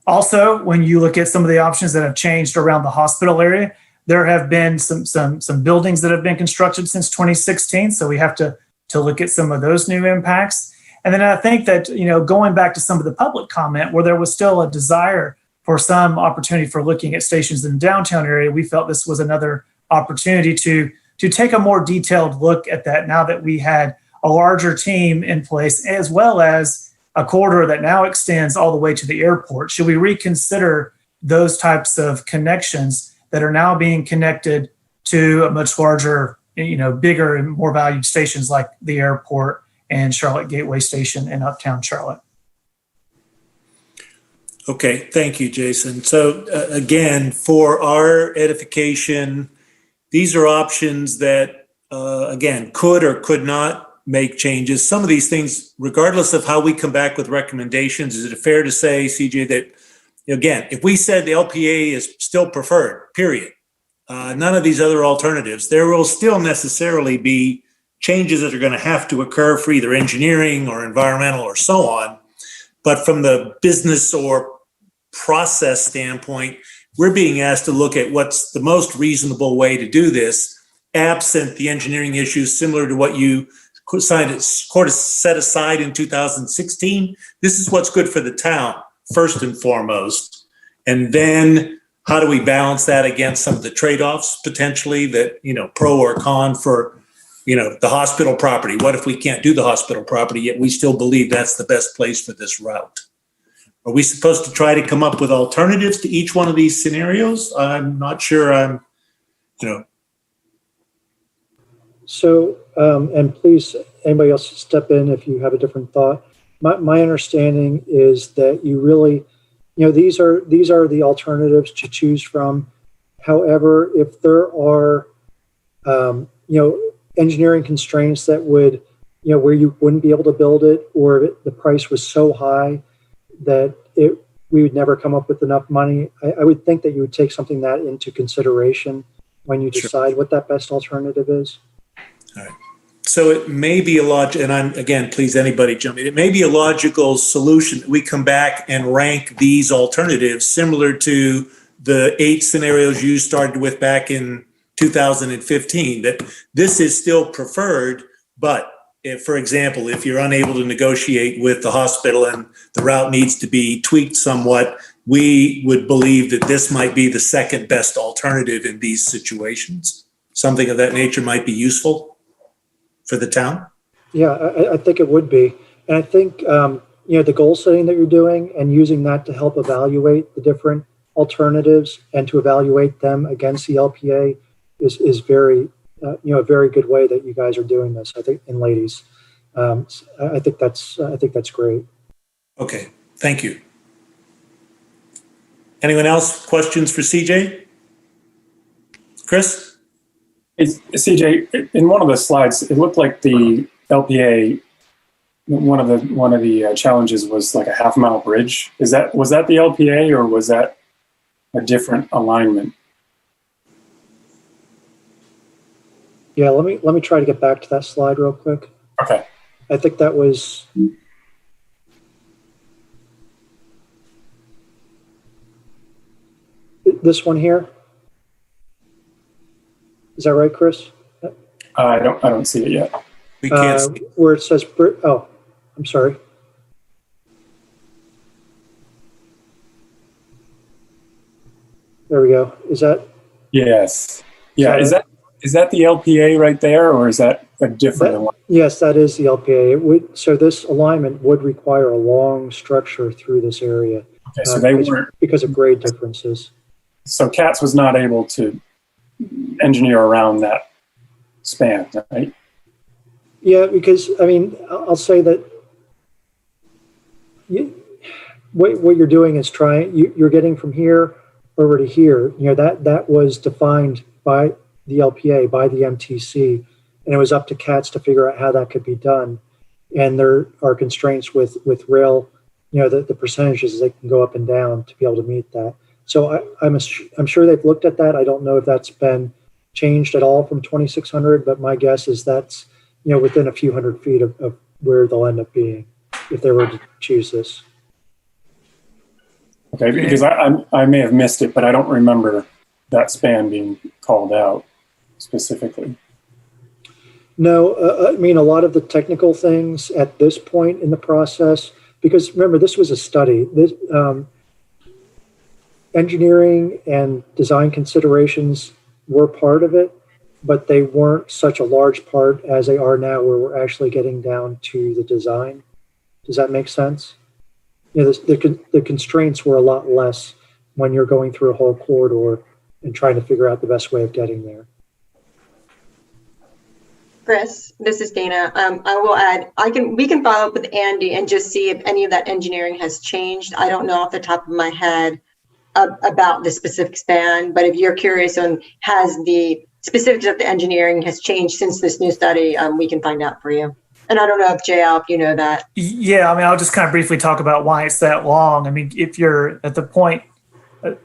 Also, when you look at some of the options that have changed around the hospital area, there have been some buildings that have been constructed since 2016. So we have to look at some of those new impacts. And then I think that, going back to some of the public comment where there was still a desire for some opportunity for looking at stations in the downtown area, we felt this was another opportunity to take a more detailed look at that now that we had a larger team in place, as well as a corridor that now extends all the way to the airport. Should we reconsider those types of connections that are now being connected to a much larger, bigger and more valued stations like the airport and Charlotte Gateway Station in Uptown Charlotte?
Okay, thank you, Jason. So again, for our edification, these are options that, again, could or could not make changes. Some of these things, regardless of how we come back with recommendations, is it fair to say, CJ, that, again, if we said the LPA is still preferred, period, none of these other alternatives, there will still necessarily be changes that are going to have to occur for either engineering or environmental or so on. But from the business or process standpoint, we're being asked to look at what's the most reasonable way to do this, absent the engineering issues similar to what you set aside in 2016. This is what's good for the town, first and foremost. And then how do we balance that against some of the trade-offs potentially that, pro or con for, the hospital property? What if we can't do the hospital property, yet we still believe that's the best place for this route? Are we supposed to try to come up with alternatives to each one of these scenarios? I'm not sure
So, and please, anybody else step in if you have a different thought. My understanding is that you really, these are the alternatives to choose from. However, if there are, engineering constraints that would, where you wouldn't be able to build it, or if the price was so high that we would never come up with enough money, I would think that you would take something that into consideration when you decide what that best alternative is.
All right. So it may be and again, please, anybody jump in. It may be a logical solution that we come back and rank these alternatives similar to the 8 scenarios you started with back in 2015, that this is still preferred, but if, for example, if you're unable to negotiate with the hospital and the route needs to be tweaked somewhat, we would believe that this might be the second best alternative in these situations. Something of that nature might be useful for the town?
Yeah, I think it would be. And I think, the goal setting that you're doing and using that to help evaluate the different alternatives and to evaluate them against the LPA is very, a very good way that you guys are doing this, I think, and ladies. I think that's great.
Okay, thank you. Anyone else? Questions for CJ? Chris?
CJ, in one of the slides, it looked like the LPA, one of the challenges was like a half-mile bridge. Was that the LPA, or was that a different alignment?
Yeah, let me try to get back to that slide real quick.
Okay.
I think that was this one here. Is that right, Chris?
I don't see it yet.
We can't see.
Where it says, oh, I'm sorry. There we go. Is that?
Yes. Yeah. Is that the LPA right there, or is that a different alignment?
Yes, that is the LPA. So this alignment would require a long structure through this area.
Okay, so they weren't,
because of grade differences.
So CATS was not able to engineer around that span, right?
Yeah, because I'll say that what you're doing is you're getting from here over to here. That was defined by the LPA, by the MTC, and it was up to CATS to figure out how that could be done. And there are constraints with rail, the percentages they can go up and down to be able to meet that. So I'm sure they've looked at that. I don't know if that's been changed at all from 2600, but my guess is that's, within a few hundred feet of where they'll end up being if they were to choose this.
Okay, because I may have missed it, but I don't remember that span being called out specifically.
No, I mean, a lot of the technical things at this point in the process, because remember, this was a study. This engineering and design considerations were part of it, but they weren't such a large part as they are now, where we're actually getting down to the design. Does that make sense? The constraints were a lot less when you're going through a whole corridor and trying to figure out the best way of getting there.
Chris, this is Dana. I will add, we can follow up with Andy and just see if any of that engineering has changed. I don't know off the top of my head about the specific span, but if you're curious on has the specifics of the engineering has changed since this new study, we can find out for you. And I don't know if JL, if you know that.
Yeah, I mean, I'll just kind of briefly talk about why it's that long. I mean, if you're at the point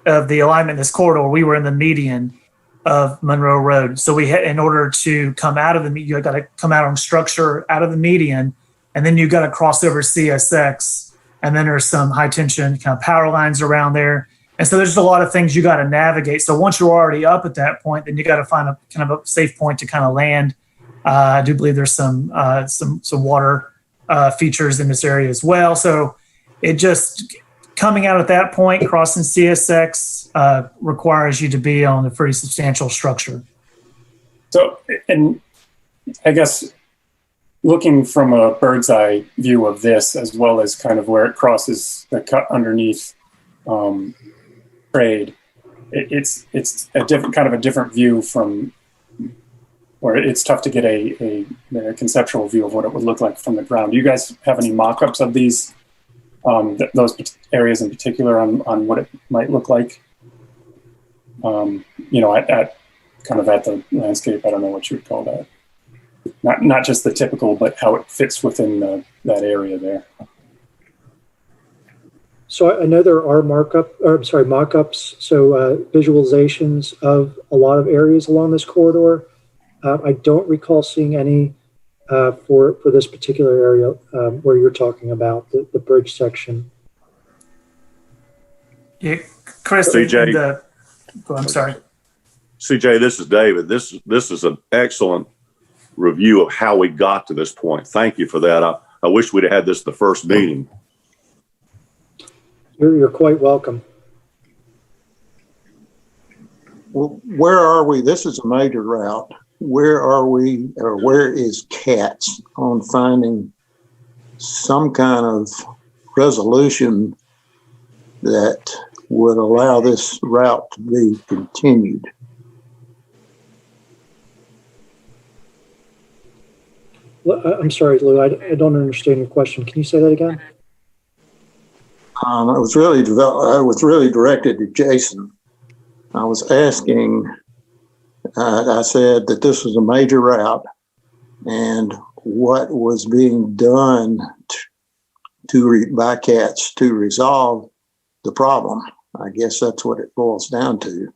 of the alignment in this corridor, we were in the median of Monroe Road. So we had, in order to come out of the, you got to come out on structure out of the median, and then you got to cross over CSX, and then there's some high tension kind of power lines around there. And so there's just a lot of things you got to navigate. So once you're already up at that point, then you got to find a kind of a safe point to kind of land. I do believe there's some water features in this area as well. So it just coming out at that point, crossing CSX requires you to be on a pretty substantial structure.
So, and I guess looking from a bird's eye view of this, as well as kind of where it crosses the cut underneath trade, it's a different kind of a different view from where it's tough to get a conceptual view of what it would look like from the ground. Do you guys have any mock-ups of these, those areas in particular on what it might look like? At kind of at the landscape, I don't know what you would call that. Not just the typical, but how it fits within that area there.
So I know there are mock-ups, so visualizations of a lot of areas along this corridor. I don't recall seeing any for this particular area where you're talking about the bridge section.
Yeah, Chris,
CJ.
I'm sorry.
CJ, this is David. This is an excellent review of how we got to this point. Thank you for that. I wish we'd have had this the first meeting.
You're quite welcome.
Well, where are we? This is a major route. Where are we, or where is CATS on finding some kind of resolution that would allow this route to be continued?
I'm sorry, Lou, I don't understand your question. Can you say that again?
It was really directed to Jason. I was asking, I said that this was a major route and what was being done by CATS to resolve the problem. I guess that's what it boils down to.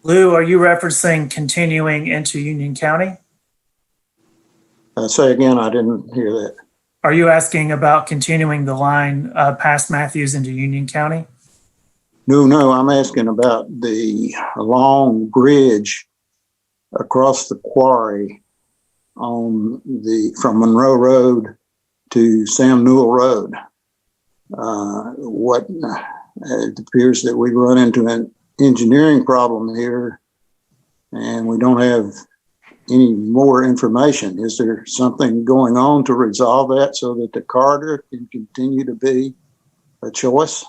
Lou, are you referencing continuing into Union County?
Say again, I didn't hear that.
Are you asking about continuing the line past Matthews into Union County?
No, I'm asking about the long bridge across the quarry from Monroe Road to Sam Newell Road. It appears that we run into an engineering problem here and we don't have any more information. Is there something going on to resolve that so that the corridor can continue to be a choice?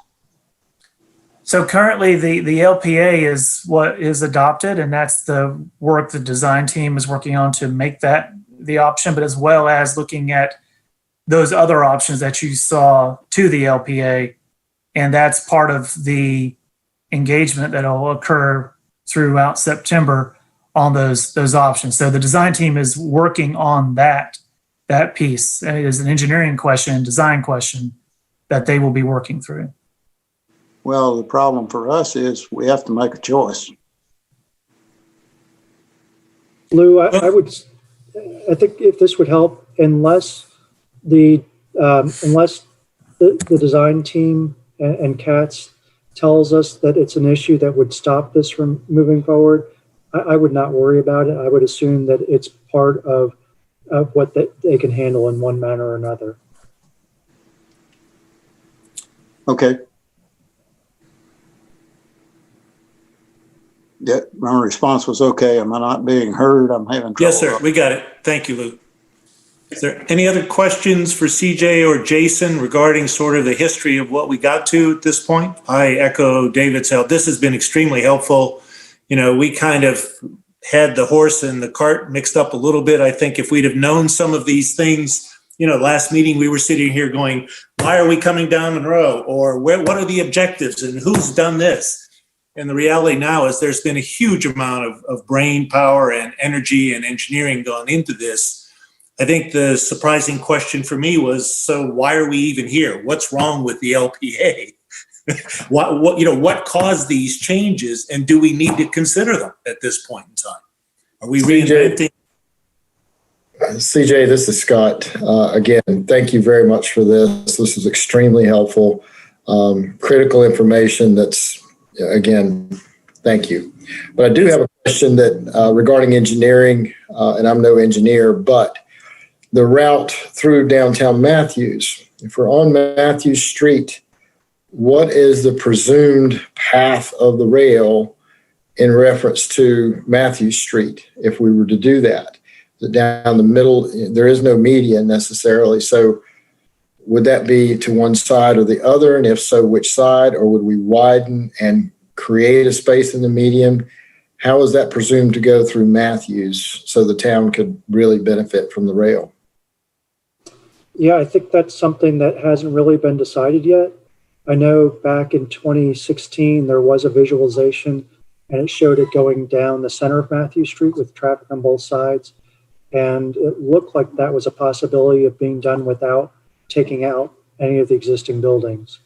So currently the LPA is what is adopted, and that's the work the design team is working on to make that the option, but as well as looking at those other options that you saw to the LPA. And that's part of the engagement that will occur throughout September on those options. So the design team is working on that piece. And it is an engineering question, design question that they will be working through.
Well, the problem for us is we have to make a choice.
Lou, I think if this would help, unless the design team and CATS tells us that it's an issue that would stop this from moving forward, I would not worry about it. I would assume that it's part of what they can handle in one manner or another.
Okay. Yeah, my response was okay. Am I not being heard? I'm having trouble.
Yes, sir. We got it. Thank you, Lou. Is there any other questions for CJ or Jason regarding sort of the history of what we got to at this point? I echo David's help. This has been extremely helpful. You know, we kind of had the horse and the cart mixed up a little bit. I think if we'd have known some of these things, you know, last meeting we were sitting here going, why are we coming down Monroe? Or what are the objectives and who's done this? And the reality now is there's been a huge amount of brain power and energy and engineering gone into this. I think the surprising question for me was, so why are we even here? What's wrong with the LPA? What caused these changes, and do we need to consider them at this point in time? Are we reinventing?
CJ, this is Scott. Again, thank you very much for this. This is extremely helpful. Critical information that's, again, thank you. But I do have a question that regarding engineering, and I'm no engineer, but the route through downtown Matthews, if we're on Matthews Street, what is the presumed path of the rail in reference to Matthews Street if we were to do that? Down the middle, there is no median necessarily. So would that be to one side or the other? And if so, which side? Or would we widen and create a space in the median? How is that presumed to go through Matthews so the town could really benefit from the rail?
Yeah, I think that's something that hasn't really been decided yet. I know back in 2016, there was a visualization and it showed it going down the center of Matthews Street with traffic on both sides. And it looked like that was a possibility of being done without taking out any of the existing buildings.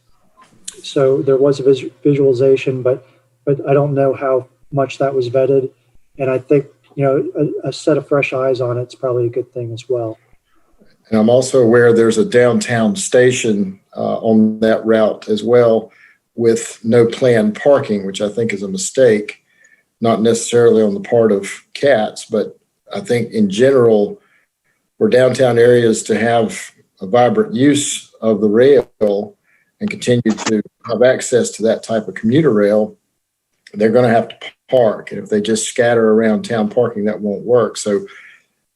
So there was a visualization, but I don't know how much that was vetted. And I think, you know, a set of fresh eyes on it's probably a good thing as well.
And I'm also aware there's a downtown station on that route as well with no planned parking, which I think is a mistake, not necessarily on the part of CATS, but I think in general, for downtown areas to have a vibrant use of the rail and continue to have access to that type of commuter rail, they're going to have to park. And if they just scatter around town parking, that won't work. So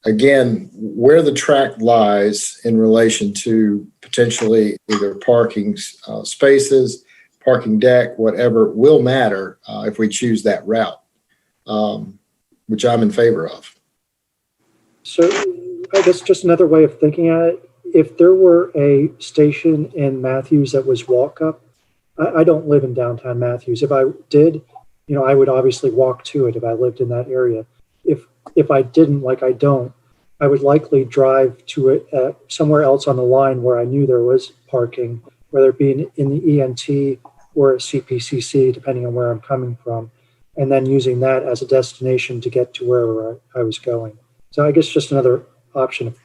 again, where the track lies in relation to potentially either parking spaces, parking deck, whatever, will matter if we choose that route, which I'm in favor of.
So I guess just another way of thinking at it, if there were a station in Matthews that was walk up, I don't live in downtown Matthews. If I did, you know, I would obviously walk to it if I lived in that area. If I didn't, like I don't, I would likely drive to it somewhere else on the line where I knew there was parking, whether it be in the ENT or at CPCC, depending on where I'm coming from, and then using that as a destination to get to wherever I was going. So I guess just another option,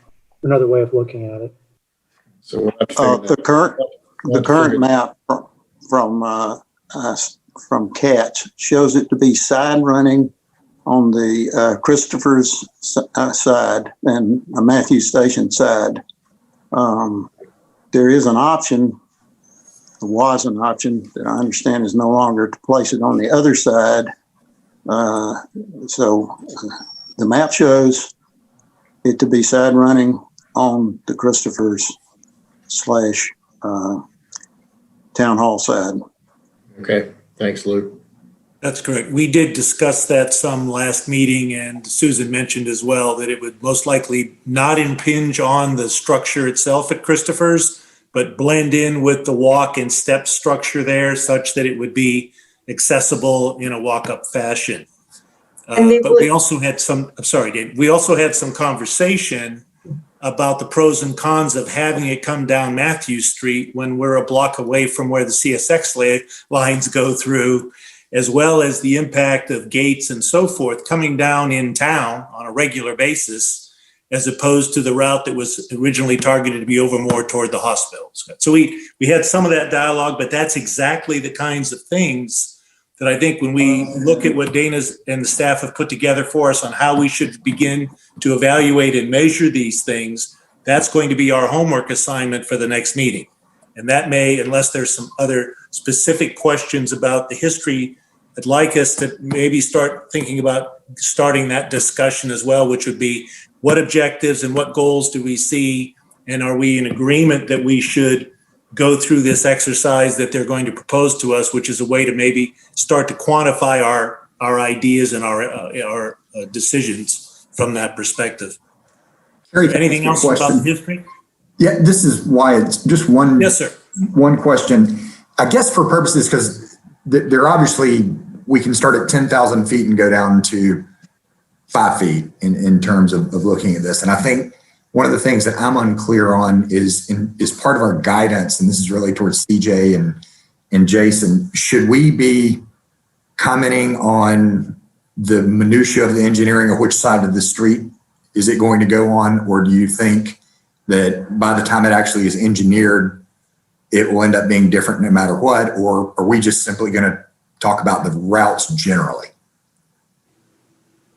another way of looking at it.
So we'll have to figure
The current map from CATS shows it to be side running on the Christopher's side and Matthews Station side. There is an option, there was an option that I understand is no longer, to place it on the other side. So the map shows it to be side running on the Christopher's / Town Hall side.
Okay, thanks, Luke.
That's correct. We did discuss that some last meeting, and Susan mentioned as well that it would most likely not impinge on the structure itself at Christopher's, but blend in with the walk and step structure there such that it would be accessible in a walk-up fashion. But we also had some, I'm sorry, Dave, we also had some conversation about the pros and cons of having it come down Matthews Street when we're a block away from where the CSX lines go through, as well as the impact of gates and so forth coming down in town on a regular basis, as opposed to the route that was originally targeted to be over more toward the hospitals. So we had some of that dialogue, but that's exactly the kinds of things that I think when we look at what Dana's and the staff have put together for us on how we should begin to evaluate and measure these things, that's going to be our homework assignment for the next meeting. And that may, unless there's some other specific questions about the history, I'd like us to maybe start thinking about starting that discussion as well, which would be what objectives and what goals do we see? And are we in agreement that we should go through this exercise that they're going to propose to us, which is a way to maybe start to quantify our ideas and our decisions from that perspective. Anything else about history?
Yeah, this is why it's just one.
Yes, sir.
One question. I guess for purposes, because they're obviously, we can start at 10,000 feet and go down to 5 feet in terms of looking at this. And I think one of the things that I'm unclear on is part of our guidance, and this is really towards CJ and Jason, should we be commenting on the minutia of the engineering of which side of the street is it going to go on? Or do you think that by the time it actually is engineered, it will end up being different no matter what? Or are we just simply going to talk about the routes generally?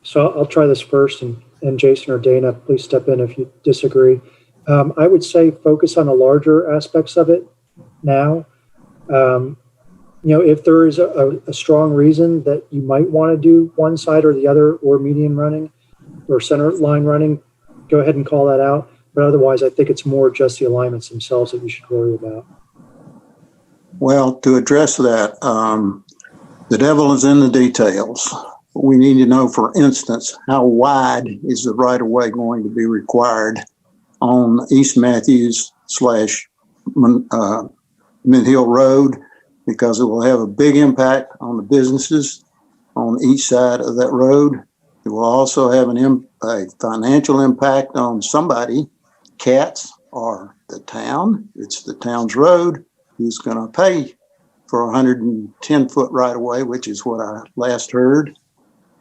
So I'll try this first, and Jason or Dana, please step in if you disagree. I would say focus on the larger aspects of it now. If there is a strong reason that you might want to do one side or the other, or median running or center line running, go ahead and call that out. But otherwise, I think it's more just the alignments themselves that you should worry about.
Well, to address that, the devil is in the details. We need to know, for instance, how wide is the right-of-way going to be required on East Matthews / Mid-Hill Road, because it will have a big impact on the businesses on each side of that road. It will also have a financial impact on somebody, CATS or the town. It's the town's road. Who's going to pay for 110-foot right-of-way, which is what I last heard.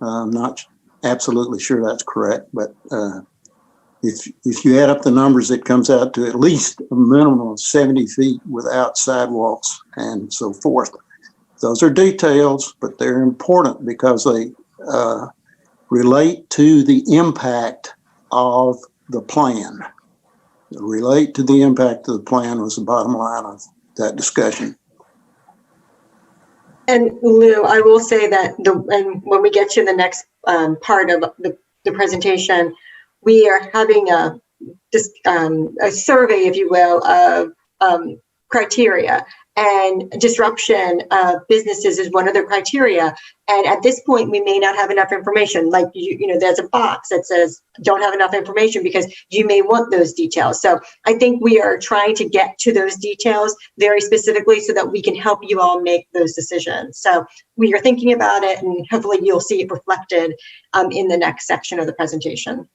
I'm not absolutely sure that's correct, but if you add up the numbers, it comes out to at least a minimum of 70 feet without sidewalks and so forth. Those are details, but they're important because they relate to the impact of the plan. Relate to the impact of the plan was the bottom line of that discussion.
And Lou, I will say that and when we get to the next part of the presentation, we are having a survey, if you will, of criteria, and disruption of businesses is one of the criteria. And at this point, we may not have enough information. Like, there's a box that says don't have enough information because you may want those details. So I think we are trying to get to those details very specifically so that we can help you all make those decisions. So we are thinking about it, and hopefully you'll see it reflected in the next section of the presentation.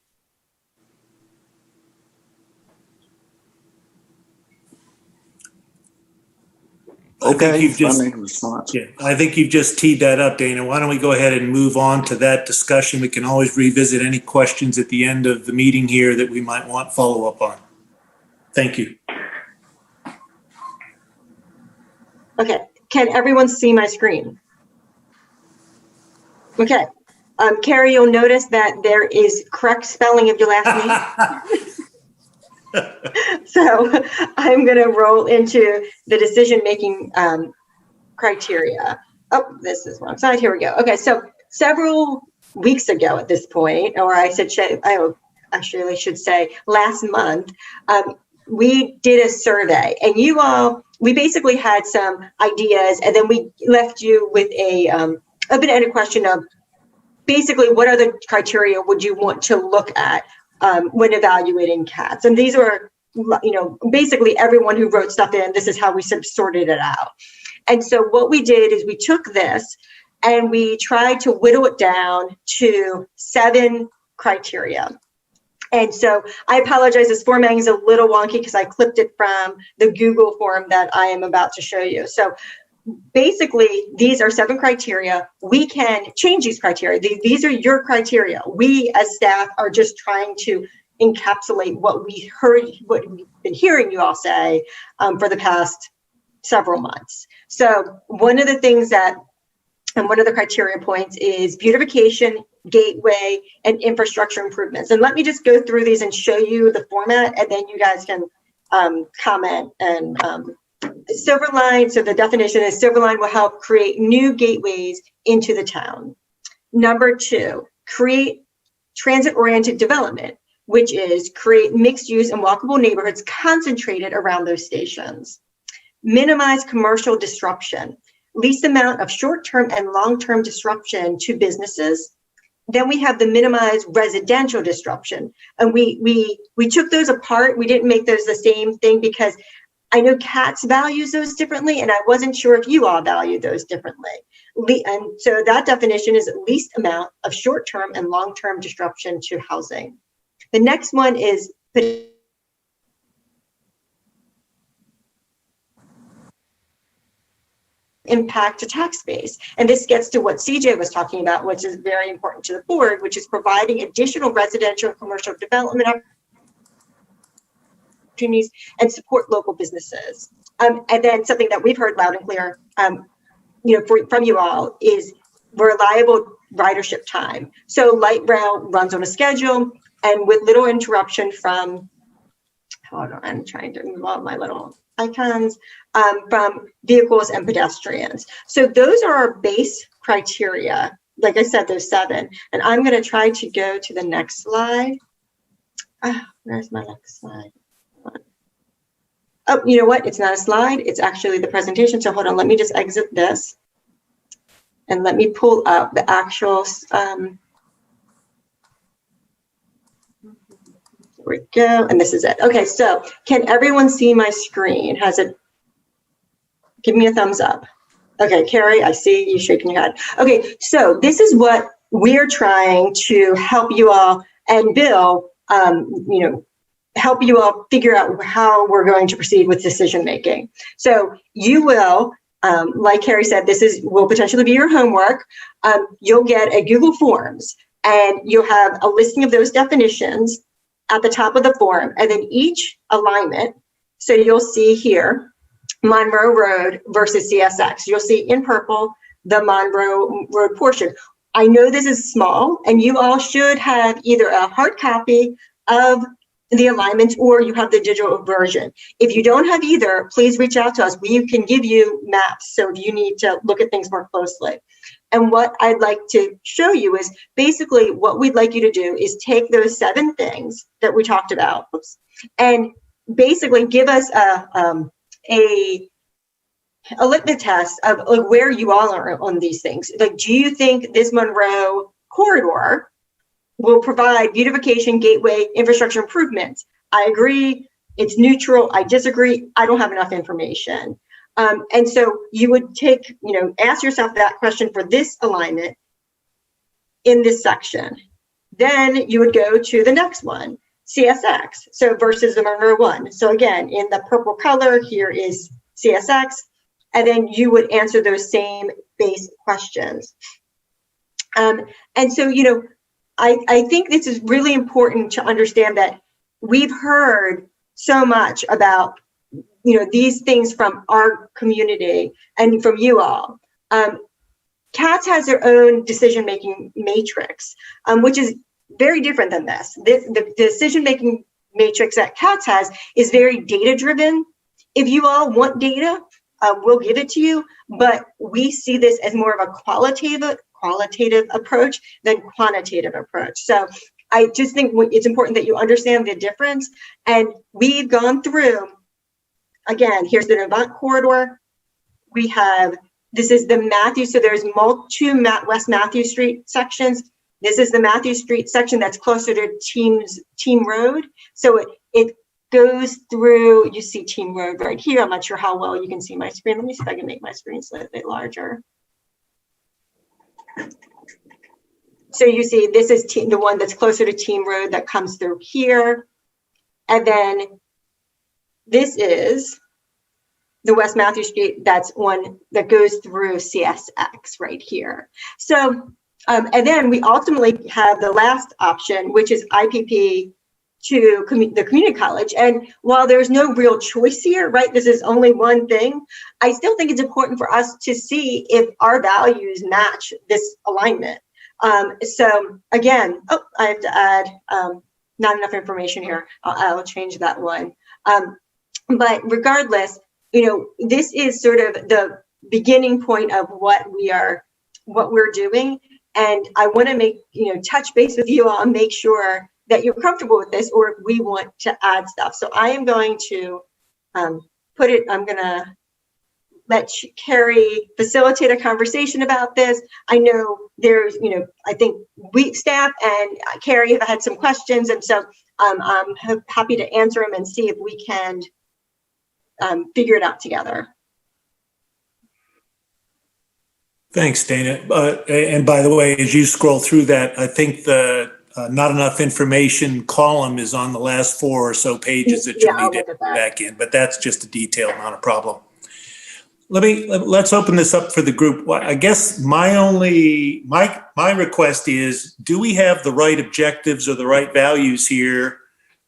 Okay,
I think you've just teed that up, Dana. Why don't we go ahead and move on to that discussion? We can always revisit any questions at the end of the meeting here that we might want follow-up on. Thank you.
Okay, can everyone see my screen? Okay, Carrie, you'll notice that there is correct spelling of your last name. So I'm going to roll into the decision-making criteria. Oh, this is wrong side. Here we go. Okay, so several weeks ago at this point, or I actually should say last month, we did a survey, and we basically had some ideas, and then we left you with a open-ended question of basically what other criteria would you want to look at when evaluating CATs. And these were, basically everyone who wrote stuff in, this is how we sorted it out. And so what we did is we took this and we tried to whittle it down to 7 criteria. And so I apologize, this formatting is a little wonky because I clipped it from the Google form that I am about to show you. So basically, these are 7 criteria. We can change these criteria. These are your criteria. We as staff are just trying to encapsulate what we heard, what we've been hearing you all say for the past several months. So one of the things that, and one of the criteria points is beautification, gateway, and infrastructure improvements. And let me just go through these and show you the format, and then you guys can comment. And Silverline, so the definition is Silverline will help create new gateways into the town. Number 2, create transit-oriented development, which is create mixed-use and walkable neighborhoods concentrated around those stations. Minimize commercial disruption, least amount of short-term and long-term disruption to businesses. Then we have the minimize residential disruption. And we took those apart. We didn't make those the same thing because I know CATS values those differently, and I wasn't sure if you all value those differently. And so that definition is least amount of short-term and long-term disruption to housing. The next one is impact to tax base. And this gets to what CJ was talking about, which is very important to the board, which is providing additional residential and commercial development opportunities and support local businesses. And then something that we've heard loud and clear, from you all is reliable ridership time. So light rail runs on a schedule and with little interruption from, hold on, I'm trying to move all my little icons, from vehicles and pedestrians. So those are our base criteria. Like I said, there's 7. And I'm going to try to go to the next slide. Where's my next slide? Oh, you know what? It's not a slide. It's actually the presentation. So hold on. Let me just exit this. And let me pull up the actual, there we go. And this is it. Okay, so can everyone see my screen? Has it, give me a thumbs up. Okay, Carrie, I see you shaking your head. Okay, so this is what we're trying to help you all, and Bill, help you all figure out how we're going to proceed with decision making. So you will, like Carrie said, will potentially be your homework. You'll get a Google Forms, and you'll have a listing of those definitions at the top of the form, and then each alignment. So you'll see here, Monroe Road versus CSX. You'll see in purple, the Monroe Road portion. I know this is small, and you all should have either a hard copy of the alignments or you have the digital version. If you don't have either, please reach out to us. We can give you maps, so if you need to look at things more closely. And what I'd like to show you is basically what we'd like you to do is take those 7 things that we talked about, and basically give us a litmus test of like where you all are on these things. Like, do you think this Monroe corridor will provide beautification, gateway, infrastructure improvements? I agree. It's neutral. I disagree. I don't have enough information. And so you would ask yourself that question for this alignment in this section. Then you would go to the next one, CSX. So versus the Monroe one. So again, in the purple color, here is CSX. And then you would answer those same base questions. And so, I think this is really important to understand that we've heard so much about, these things from our community and from you all. CATS has their own decision-making matrix, which is very different than this. The decision-making matrix that CATS has is very data-driven. If you all want data, we'll give it to you, but we see this as more of a qualitative approach than quantitative approach. So I just think it's important that you understand the difference. And we've gone through, again, here's the Novant corridor. This is the Matthews, so there's 2 West Matthew Street sections. This is the Matthew Street section that's closer to Team Road. So it goes through, you see Team Road right here. I'm not sure how well you can see my screen. Let me see if I can make my screen slightly larger. So you see, this is the one that's closer to Team Road that comes through here. And then this is the West Matthew Street, that's one that goes through CSX right here. So, and then we ultimately have the last option, which is IPP to the community college. And while there's no real choice here, right, this is only one thing, I still think it's important for us to see if our values match this alignment. So again, oh, I have to add, not enough information here. I'll change that one. But regardless, you know, this is sort of the beginning point of what we're doing. And I want to make, you know, touch base with you all and make sure that you're comfortable with this, or if we want to add stuff. So I am going to I'm going to let Carrie facilitate a conversation about this. I know there's, you know, I think staff and Carrie have had some questions. And so I'm happy to answer them and see if we can figure it out together.
Thanks, Dana. And by the way, as you scroll through that, I think the not enough information column is on the last 4 or so pages that you need to put back in, but that's just a detail, not a problem. Let's open this up for the group. I guess my request is, do we have the right objectives or the right values here?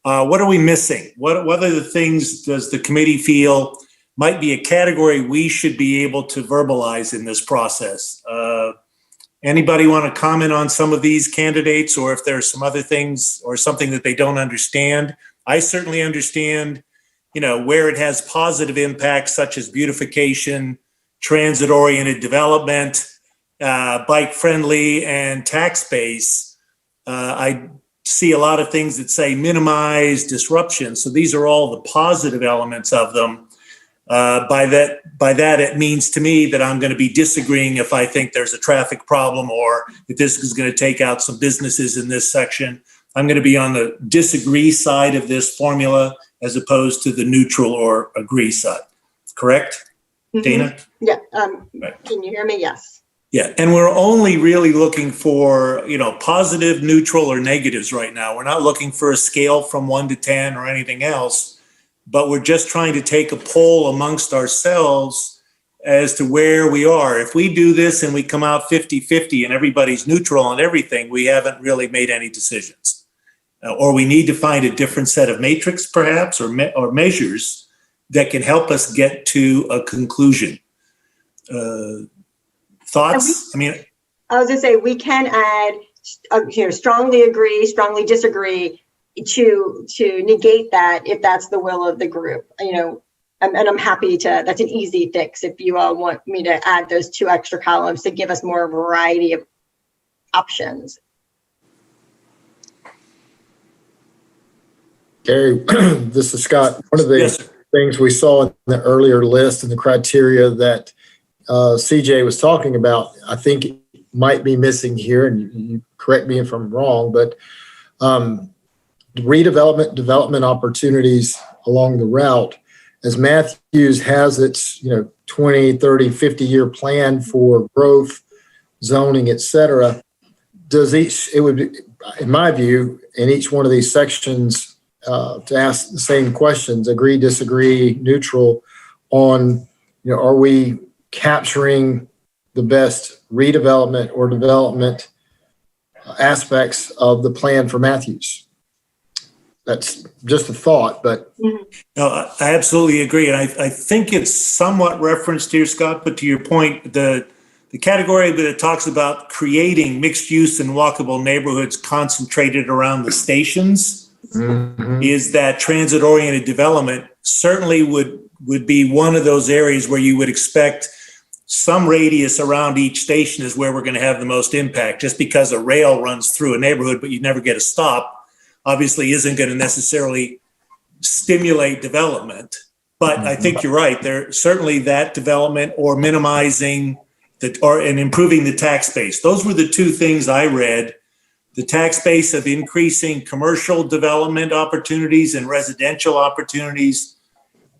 What are we missing? What other things does the committee feel might be a category we should be able to verbalize in this process? Anybody want to comment on some of these candidates, or if there's some other things or something that they don't understand? I certainly understand, you know, where it has positive impacts such as beautification, transit-oriented development, bike-friendly, and tax base. I see a lot of things that say minimize disruption. So these are all the positive elements of them. By that, it means to me that I'm going to be disagreeing if I think there's a traffic problem or if this is going to take out some businesses in this section. I'm going to be on the disagree side of this formula as opposed to the neutral or agree side. Correct, Dana?
Yeah.
Right.
Can you hear me? Yes.
Yeah, and we're only really looking for, you know, positive, neutral, or negatives right now. We're not looking for a scale from 1 to 10 or anything else. But we're just trying to take a poll amongst ourselves as to where we are. If we do this and we come out 50-50 and everybody's neutral on everything, we haven't really made any decisions. Or we need to find a different set of matrix perhaps, or measures that can help us get to a conclusion. Thoughts? I
was gonna say, we can add, strongly agree, strongly disagree, to negate that if that's the will of the group, you know, and I'm happy to, that's an easy fix if you all want me to add those 2 extra columns to give us more variety of options.
Gary, this is Scott. One of the things we saw in the earlier list and the criteria that CJ was talking about, I think it might be missing here, and you correct me if I'm wrong, but redevelopment, development opportunities along the route, as Matthews has its, 20, 30, 50-year plan for growth, zoning, et cetera, it would be, in my view, in each one of these sections, to ask the same questions, agree, disagree, neutral, on, are we capturing the best redevelopment or development aspects of the plan for Matthews? That's just a thought, but.
No, I absolutely agree. And I think it's somewhat referenced here, Scott, but to your point, the category that it talks about creating mixed use and walkable neighborhoods concentrated around the stations is that transit-oriented development certainly would be one of those areas where you would expect some radius around each station is where we're going to have the most impact. Just because a rail runs through a neighborhood, but you never get a stop, obviously isn't going to necessarily stimulate development. But I think you're right. There certainly that development or minimizing and improving the tax base. Those were the 2 things I read. The tax base of increasing commercial development opportunities and residential opportunities.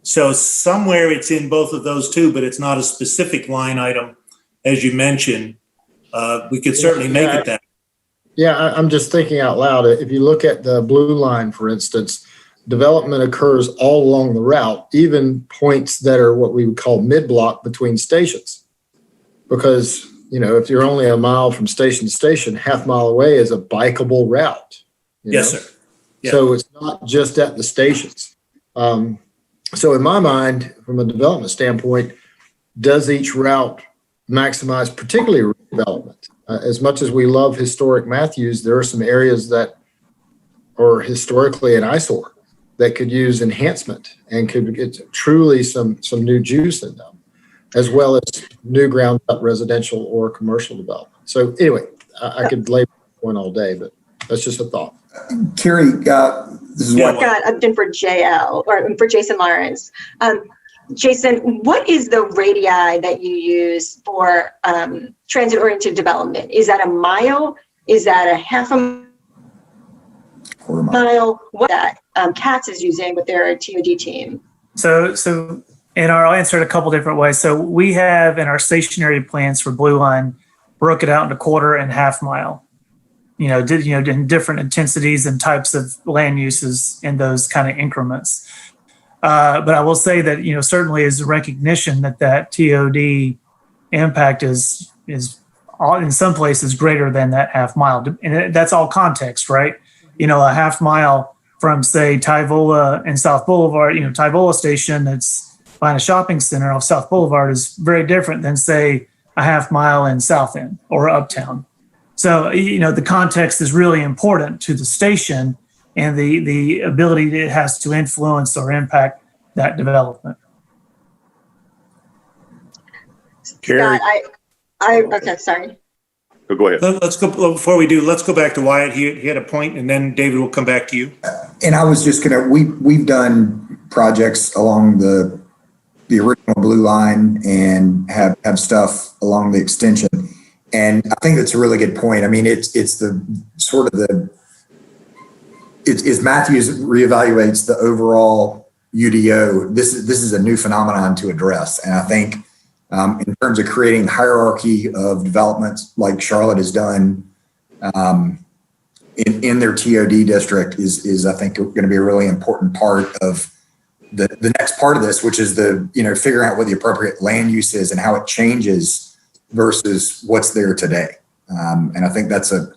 So somewhere it's in both of those 2, but it's not a specific line item, as you mentioned. We could certainly make it that.
Yeah, I'm just thinking out loud. If you look at the blue line, for instance, development occurs all along the route, even points that are what we would call mid-block between stations. Because, if you're only a mile from station to station, half mile away is a bikeable route.
Yes, sir. Yeah.
So it's not just at the stations. So in my mind, from a development standpoint, does each route maximize particularly redevelopment? As much as we love historic Matthews, there are some areas that are historically an eyesore that could use enhancement and could get truly some new juice in them, as well as new ground up residential or commercial development. So anyway, I could labor one all day, but that's just a thought.
Carrie, this is what.
Got option for JL or for Jason Lawrence. Jason, what is the radii that you use for transit-oriented development? Is that a mile? Is that a half a mile? What that CATS is using with their TOD team?
I'll answer it a couple different ways. So we have in our stationary plans for Blue Line, broke it out into quarter and half mile. In different intensities and types of land uses in those kind of increments. But I will say that, certainly is a recognition that TOD impact is all, in some places greater than that half mile. And that's all context, right? A half mile from, say, Tyvola and South Boulevard, Tyvola station that's behind a shopping center off South Boulevard is very different than, say, a half mile in South End or Uptown. So, the context is really important to the station and the ability it has to influence or impact that development.
Carrie,
Okay, sorry.
go ahead.
Let's go, before we do, let's go back to Wyatt. He had a point, and then David will come back to you.
And I was just we've done projects along the original Blue Line and have stuff along the extension. And I think that's a really good point. I mean, it's the sort of it's Matthews reevaluates the overall UDO. This is a new phenomenon to address. And I think in terms of creating hierarchy of developments like Charlotte has done in their TOD district is I think going to be a really important part of the next part of this, which is figuring out what the appropriate land use is and how it changes versus what's there today. And I think that's a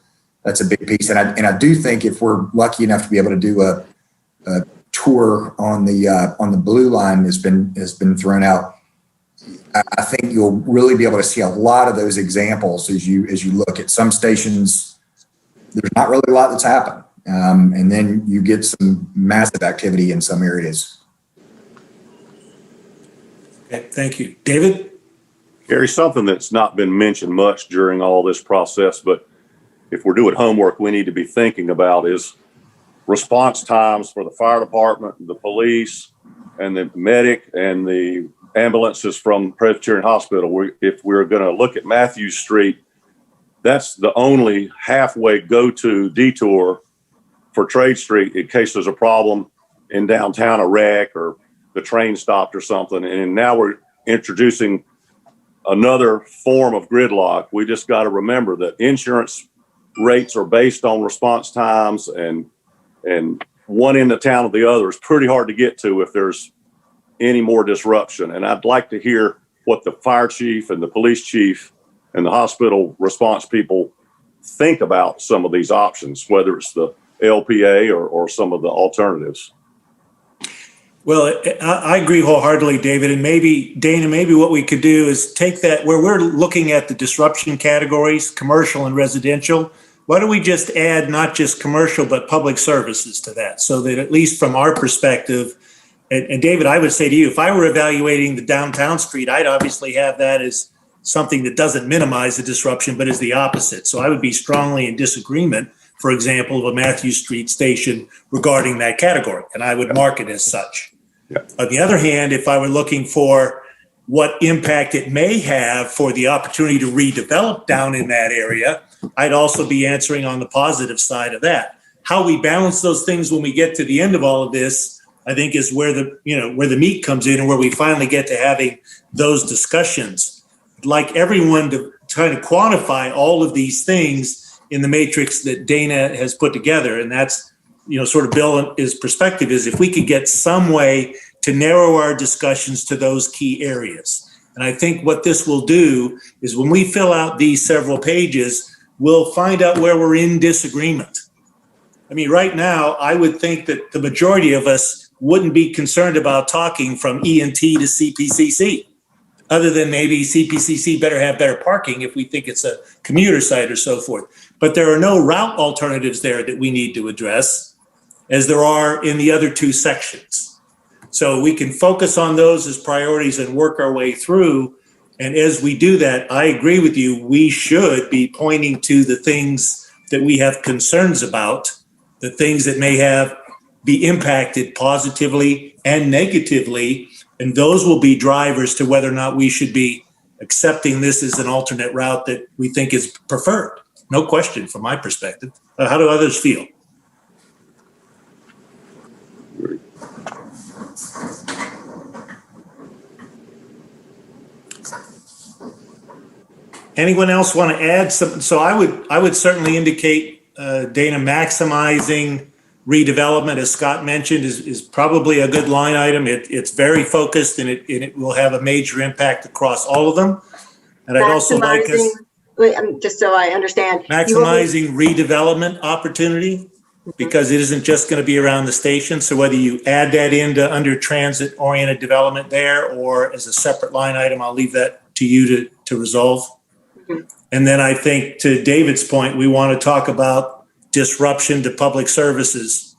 big piece. And I do think if we're lucky enough to be able to do a tour on the Blue Line has been thrown out, I think you'll really be able to see a lot of those examples as you look at some stations. There's not really a lot that's happened. And then you get some massive activity in some areas.
Okay, thank you. David?
Gary, something that's not been mentioned much during all this process, but if we're doing homework, we need to be thinking about is response times for the fire department, the police, and the medic and the ambulances from Presbyterian Hospital. If we're going to look at Matthews Street, that's the only halfway go-to detour for Trade Street in case there's a problem in downtown, a wreck or the train stopped or something. And now we're introducing another form of gridlock. We just got to remember that insurance rates are based on response times, and one end of town or the other is pretty hard to get to if there's any more disruption. And I'd like to hear what the fire chief and the police chief and the hospital response people think about some of these options, whether it's the LPA or some of the alternatives.
Well, I agree wholeheartedly, David. And maybe, Dana, maybe what we could do is take that where we're looking at the disruption categories, commercial and residential. Why don't we just add not just commercial, but public services to that, so that at least from our perspective, and David, I would say to you, if I were evaluating the downtown street, I'd obviously have that as something that doesn't minimize the disruption, but is the opposite. So I would be strongly in disagreement, for example, of a Matthews Street station regarding that category, and I would mark it as such.
Yeah.
On the other hand, if I were looking for what impact it may have for the opportunity to redevelop down in that area, I'd also be answering on the positive side of that. How we balance those things when we get to the end of all of this, I think, is where the meat comes in and where we finally get to having those discussions. I'd like everyone to try to quantify all of these things in the matrix that Dana has put together. And that's, sort of Bill's perspective is if we could get some way to narrow our discussions to those key areas. And I think what this will do is when we fill out these several pages, we'll find out where we're in disagreement. I mean, right now, I would think that the majority of us wouldn't be concerned about talking from E&T to CPCC, other than maybe CPCC better have better parking if we think it's a commuter site or so forth. But there are no route alternatives there that we need to address, as there are in the other two sections. So we can focus on those as priorities and work our way through. And as we do that, I agree with you, we should be pointing to the things that we have concerns about, the things that may be impacted positively and negatively. And those will be drivers to whether or not we should be accepting this as an alternate route that we think is preferred. No question from my perspective. How do others feel? Anyone else want to add something? So I would certainly indicate, Dana, maximizing redevelopment, as Scott mentioned, is probably a good line item. It's very focused and it will have a major impact across all of them. And I'd also like us
just so I understand.
Maximizing redevelopment opportunity, because it isn't just going to be around the station. So whether you add that into under transit oriented development there or as a separate line item, I'll leave that to you to resolve. And then I think to David's point, we want to talk about disruption to public services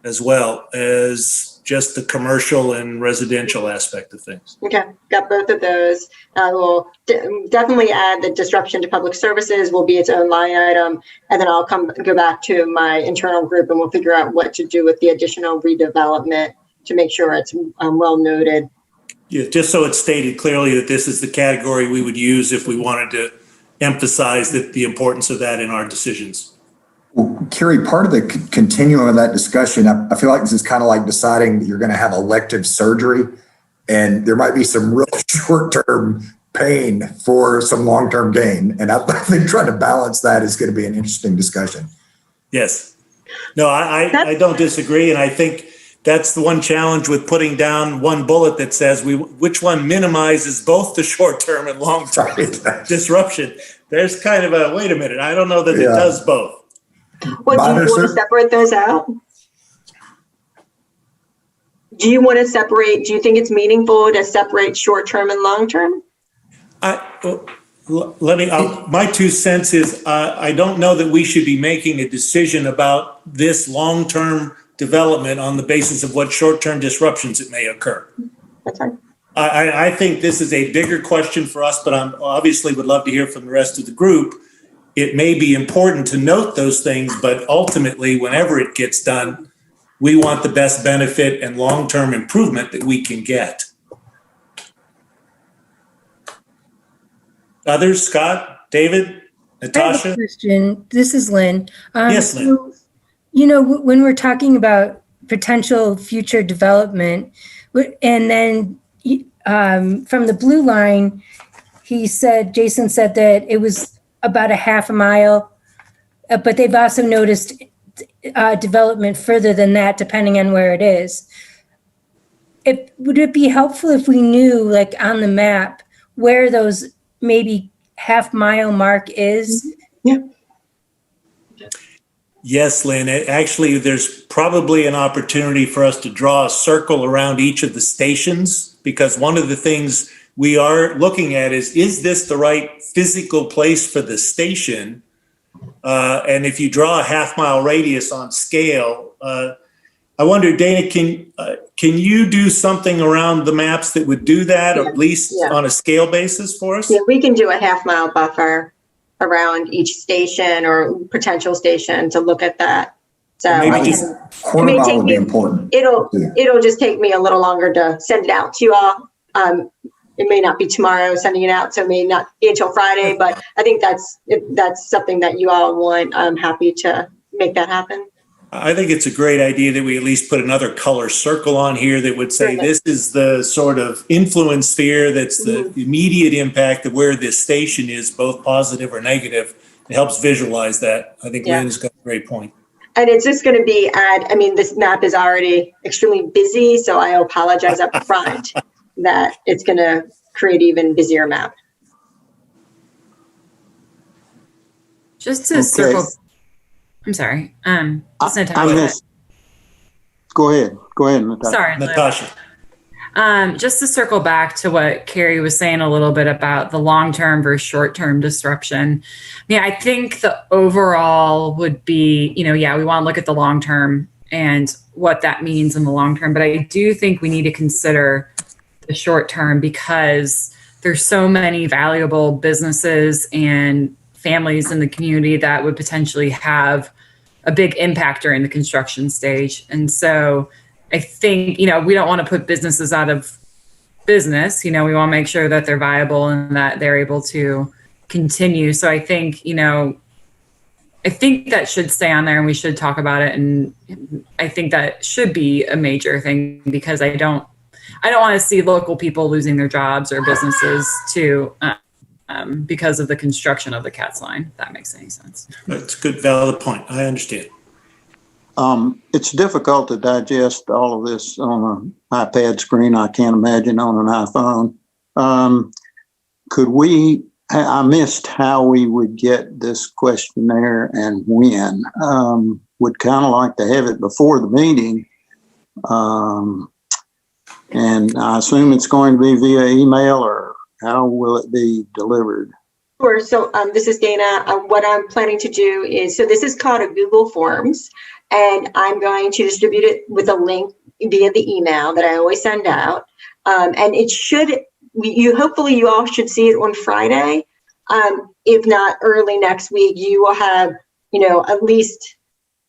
as well as just the commercial and residential aspect of things.
Okay, got both of those. I will definitely add that disruption to public services will be its own line item. And then I'll go back to my internal group and we'll figure out what to do with the additional redevelopment to make sure it's well noted.
Yeah, just so it's stated clearly that this is the category we would use if we wanted to emphasize the importance of that in our decisions.
Well, Carrie, part of the continuum of that discussion, I feel like this is kind of like deciding that you're going to have elective surgery and there might be some real short-term pain for some long-term gain. And I think trying to balance that is going to be an interesting discussion.
Yes. No, I don't disagree. And I think that's the one challenge with putting down one bullet that says which one minimizes both the short-term and long-term disruption. There's kind of a, wait a minute, I don't know that it does both.
Well, do you want to separate those out? Do you want to separate, do you think it's meaningful to separate short-term and long-term?
My 2 cents is I don't know that we should be making a decision about this long-term development on the basis of what short-term disruptions it may occur.
That's fine.
I think this is a bigger question for us, but I obviously would love to hear from the rest of the group. It may be important to note those things, but ultimately, whenever it gets done, we want the best benefit and long-term improvement that we can get. Others, Scott, David, Natasha?
I have a question. This is Lynn.
Yes, Lynn.
So, when we're talking about potential future development, and then from the blue line, Jason said that it was about a half a mile, but they've also noticed development further than that, depending on where it is. Would it be helpful if we knew, like on the map, where those maybe half-mile mark is?
Yeah.
Yes, Lynn. Actually, there's probably an opportunity for us to draw a circle around each of the stations, because one of the things we are looking at is this the right physical place for the station? And if you draw a half-mile radius on scale, I wonder, Dana, can you do something around the maps that would do that, or at least on a scale basis for us?
Yeah, we can do a half-mile buffer around each station or potential station to look at that. So
Quarter mile would be important.
It'll just take me a little longer to send it out to you all. It may not be tomorrow sending it out, so it may not be until Friday, but I think that's something that you all want. I'm happy to make that happen.
I think it's a great idea that we at least put another color circle on here that would say this is the sort of influence sphere that's the immediate impact of where this station is, both positive or negative. It helps visualize that. I think
Yeah.
Lynn's got a great point.
And it's just going to be this map is already extremely busy, so I apologize up front that it's going to create even busier map.
Just to
Okay.
circle, I'm sorry. Just
I
Natasha.
missed. Go ahead, Natasha.
Sorry,
Natasha.
Just to circle back to what Carrie was saying a little bit about the long-term versus short-term disruption. I think the overall would be, we want to look at the long-term and what that means in the long term. But I do think we need to consider the short-term because there's so many valuable businesses and families in the community that would potentially have a big impact during the construction stage. And so I think, we don't want to put businesses out of business. We want to make sure that they're viable and that they're able to continue. So I think, that should stay on there and we should talk about it. And I think that should be a major thing because I don't want to see local people losing their jobs or businesses too because of the construction of the CATS line, if that makes any sense.
That's a good, valid point. I understand.
It's difficult to digest all of this on an iPad screen. I can't imagine on an iPhone. I missed how we would get this questionnaire and when. Would kind of like to have it before the meeting. And I assume it's going to be via email, or how will it be delivered?
Sure. So this is Dana. What I'm planning to do is, so this is called a Google Forms, and I'm going to distribute it with a link via the email that I always send out. And it should, hopefully you all should see it on Friday. If not early next week, you will have, at least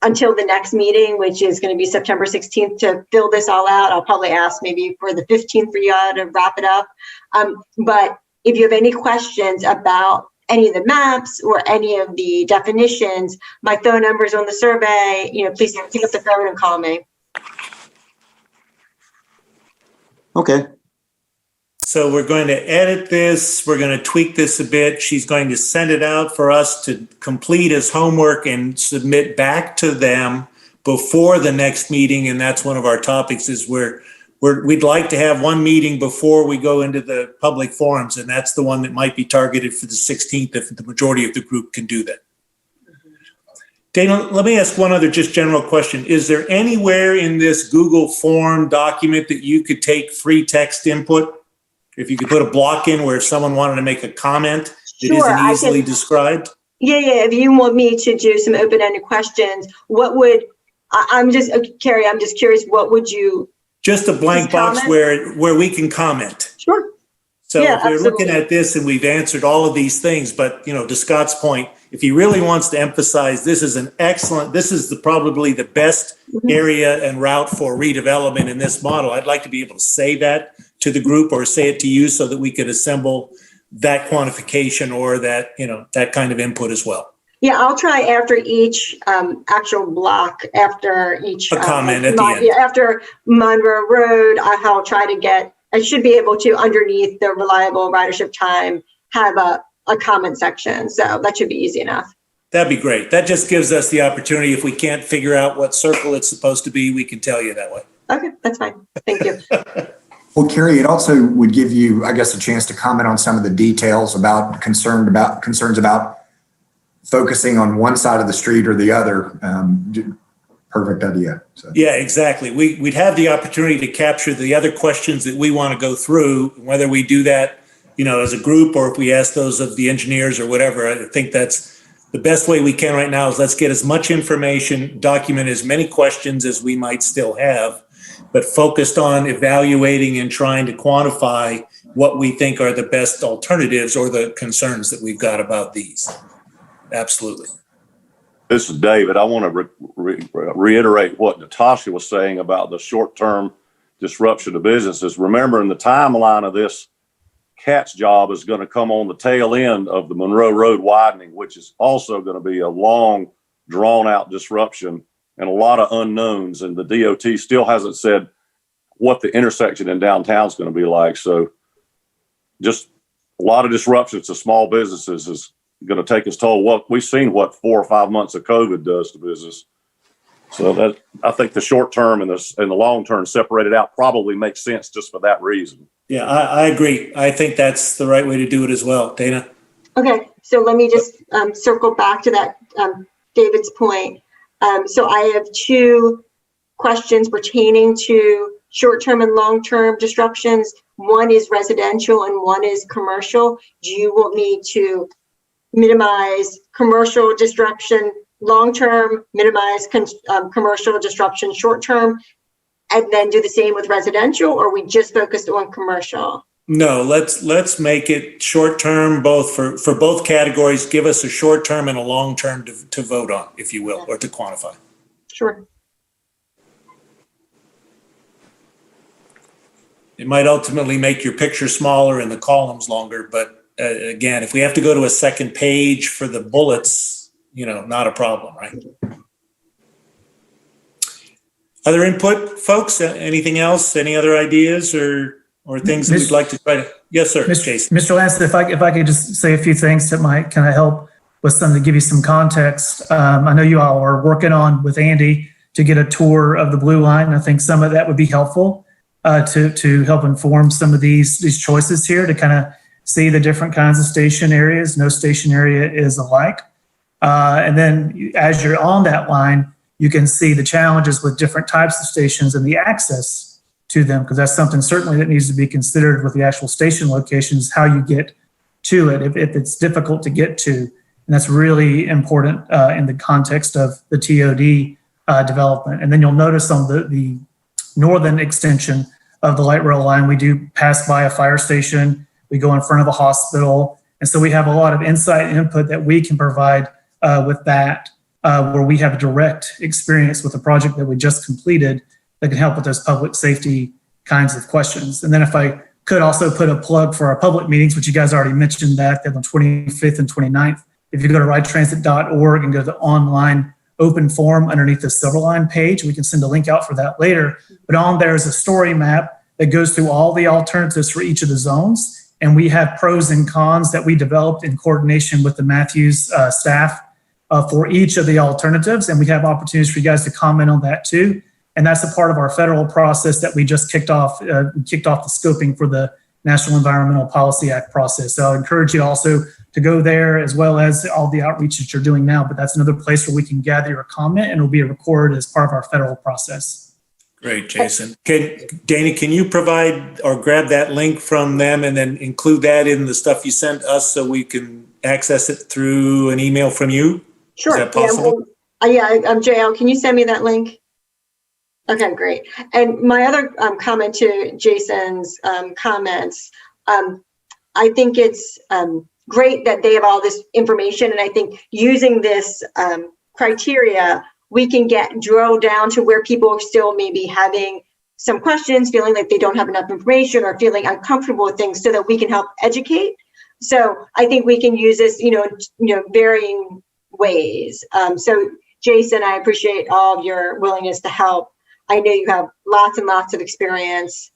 until the next meeting, which is going to be September 16th, to fill this all out. I'll probably ask maybe for the 15th for you all to wrap it up. But if you have any questions about any of the maps or any of the definitions, my phone number is on the survey. Please pick up the phone and call me.
Okay.
So we're going to edit this. We're going to tweak this a bit. She's going to send it out for us to complete as homework and submit back to them before the next meeting. And that's one of our topics is we'd like to have one meeting before we go into the public forums. And that's the one that might be targeted for the 16th if the majority of the group can do that. Dana, let me ask one other just general question. Is there anywhere in this Google form document that you could take free text input? If you could put a block in where if someone wanted to make a comment that
Sure,
isn't easily described?
Yeah. If you want me to do some open-ended questions, Carrie, I'm just curious, what would you?
Just a blank box
comment?
where we can comment.
Sure.
So
Yeah,
if we're looking
absolutely.
at this and we've answered all of these things, but to Scott's point, if he really wants to emphasize this is probably the best area and route for redevelopment in this model, I'd like to be able to say that to the group or say it to you so that we could assemble that quantification or that, that kind of input as well.
Yeah, I'll try after each actual block, after each
A comment at the end.
After Monroe Road, I'll try to I should be able to, underneath the reliable ridership time, have a comment section. So that should be easy enough.
That'd be great. That just gives us the opportunity. If we can't figure out what circle it's supposed to be, we can tell you that way.
Okay, that's fine. Thank you.
Well, Carrie, it also would give you, I guess, a chance to comment on some of the details about concerns about focusing on one side of the street or the other. Perfect idea. So.
Yeah, exactly. We'd have the opportunity to capture the other questions that we want to go through, whether we do that, as a group or if we ask those of the engineers or whatever. I think that's the best way we can right now is let's get as much information, document as many questions as we might still have, but focused on evaluating and trying to quantify what we think are the best alternatives or the concerns that we've got about these. Absolutely.
This is David. I want to reiterate what Natasha was saying about the short-term disruption of businesses. Remember, in the timeline of this, CATS job is going to come on the tail end of the Monroe Road widening, which is also going to be a long, drawn-out disruption and a lot of unknowns. And the DOT still hasn't said what the intersection in downtown is going to be like. So just a lot of disruptions to small businesses going to take its toll. What we've seen, what 4 or 5 months of COVID does to business. So that I think the short term and the long term separated out probably makes sense just for that reason.
Yeah, I agree. I think that's the right way to do it as well. Dana?
Okay, so let me just circle back to that, David's point. So I have 2 questions pertaining to short-term and long-term disruptions. One is residential and one is commercial. Do you want me to minimize commercial disruption long-term, minimize commercial disruption short-term, and then do the same with residential, or are we just focused on commercial?
No, let's make it short-term, both for both categories. Give us a short-term and a long-term to vote on, if you will, or to quantify.
Sure.
It might ultimately make your picture smaller and the columns longer, but again, if we have to go to a second page for the bullets, not a problem, right? Other input, folks? Anything else? Any other ideas or things that we'd like to try to? Yes, sir. Jason.
Mr. Lance, if I could just say a few things that might kind of help with some to give you some context. I know you all are working on with Andy to get a tour of the Blue Line. I think some of that would be helpful to help inform some of these choices here, to kind of see the different kinds of station areas. No station area is alike. And then as you're on that line, you can see the challenges with different types of stations and the access to them, because that's something certainly that needs to be considered with the actual station locations, how you get to it, if it's difficult to get to. And that's really important in the context of the TOD development. And then you'll notice on the northern extension of the light rail line, we do pass by a fire station, we go in front of a hospital. And so we have a lot of insight and input that we can provide with that, where we have a direct experience with a project that we just completed that can help with those public safety kinds of questions. And then if I could also put a plug for our public meetings, which you guys already mentioned that, on the 25th and 29th. If you go to ridetransit.org and go to the online open forum underneath the Silverline page, we can send a link out for that later. But on there is a story map that goes through all the alternatives for each of the zones. And we have pros and cons that we developed in coordination with the Matthews staff for each of the alternatives. And we have opportunities for you guys to comment on that too. And that's a part of our federal process that we just kicked off. We kicked off the scoping for the National Environmental Policy Act process. So I encourage you also to go there, as well as all the outreach that you're doing now. But that's another place where we can gather your comment, and it'll be recorded as part of our federal process.
Great, Jason. Dana, can you provide or grab that link from them and then include that in the stuff you sent us so we can access it through an email from you?
Sure.
Is that possible?
JL, can you send me that link? Okay, great. And my other comment to Jason's comments, I think it's great that they have all this information. And I think using this criteria, we can drill down to where people are still maybe having some questions, feeling like they don't have enough information or feeling uncomfortable with things, so that we can help educate. So I think we can use this, varying ways. So Jason, I appreciate all of your willingness to help. I know you have lots and lots of experience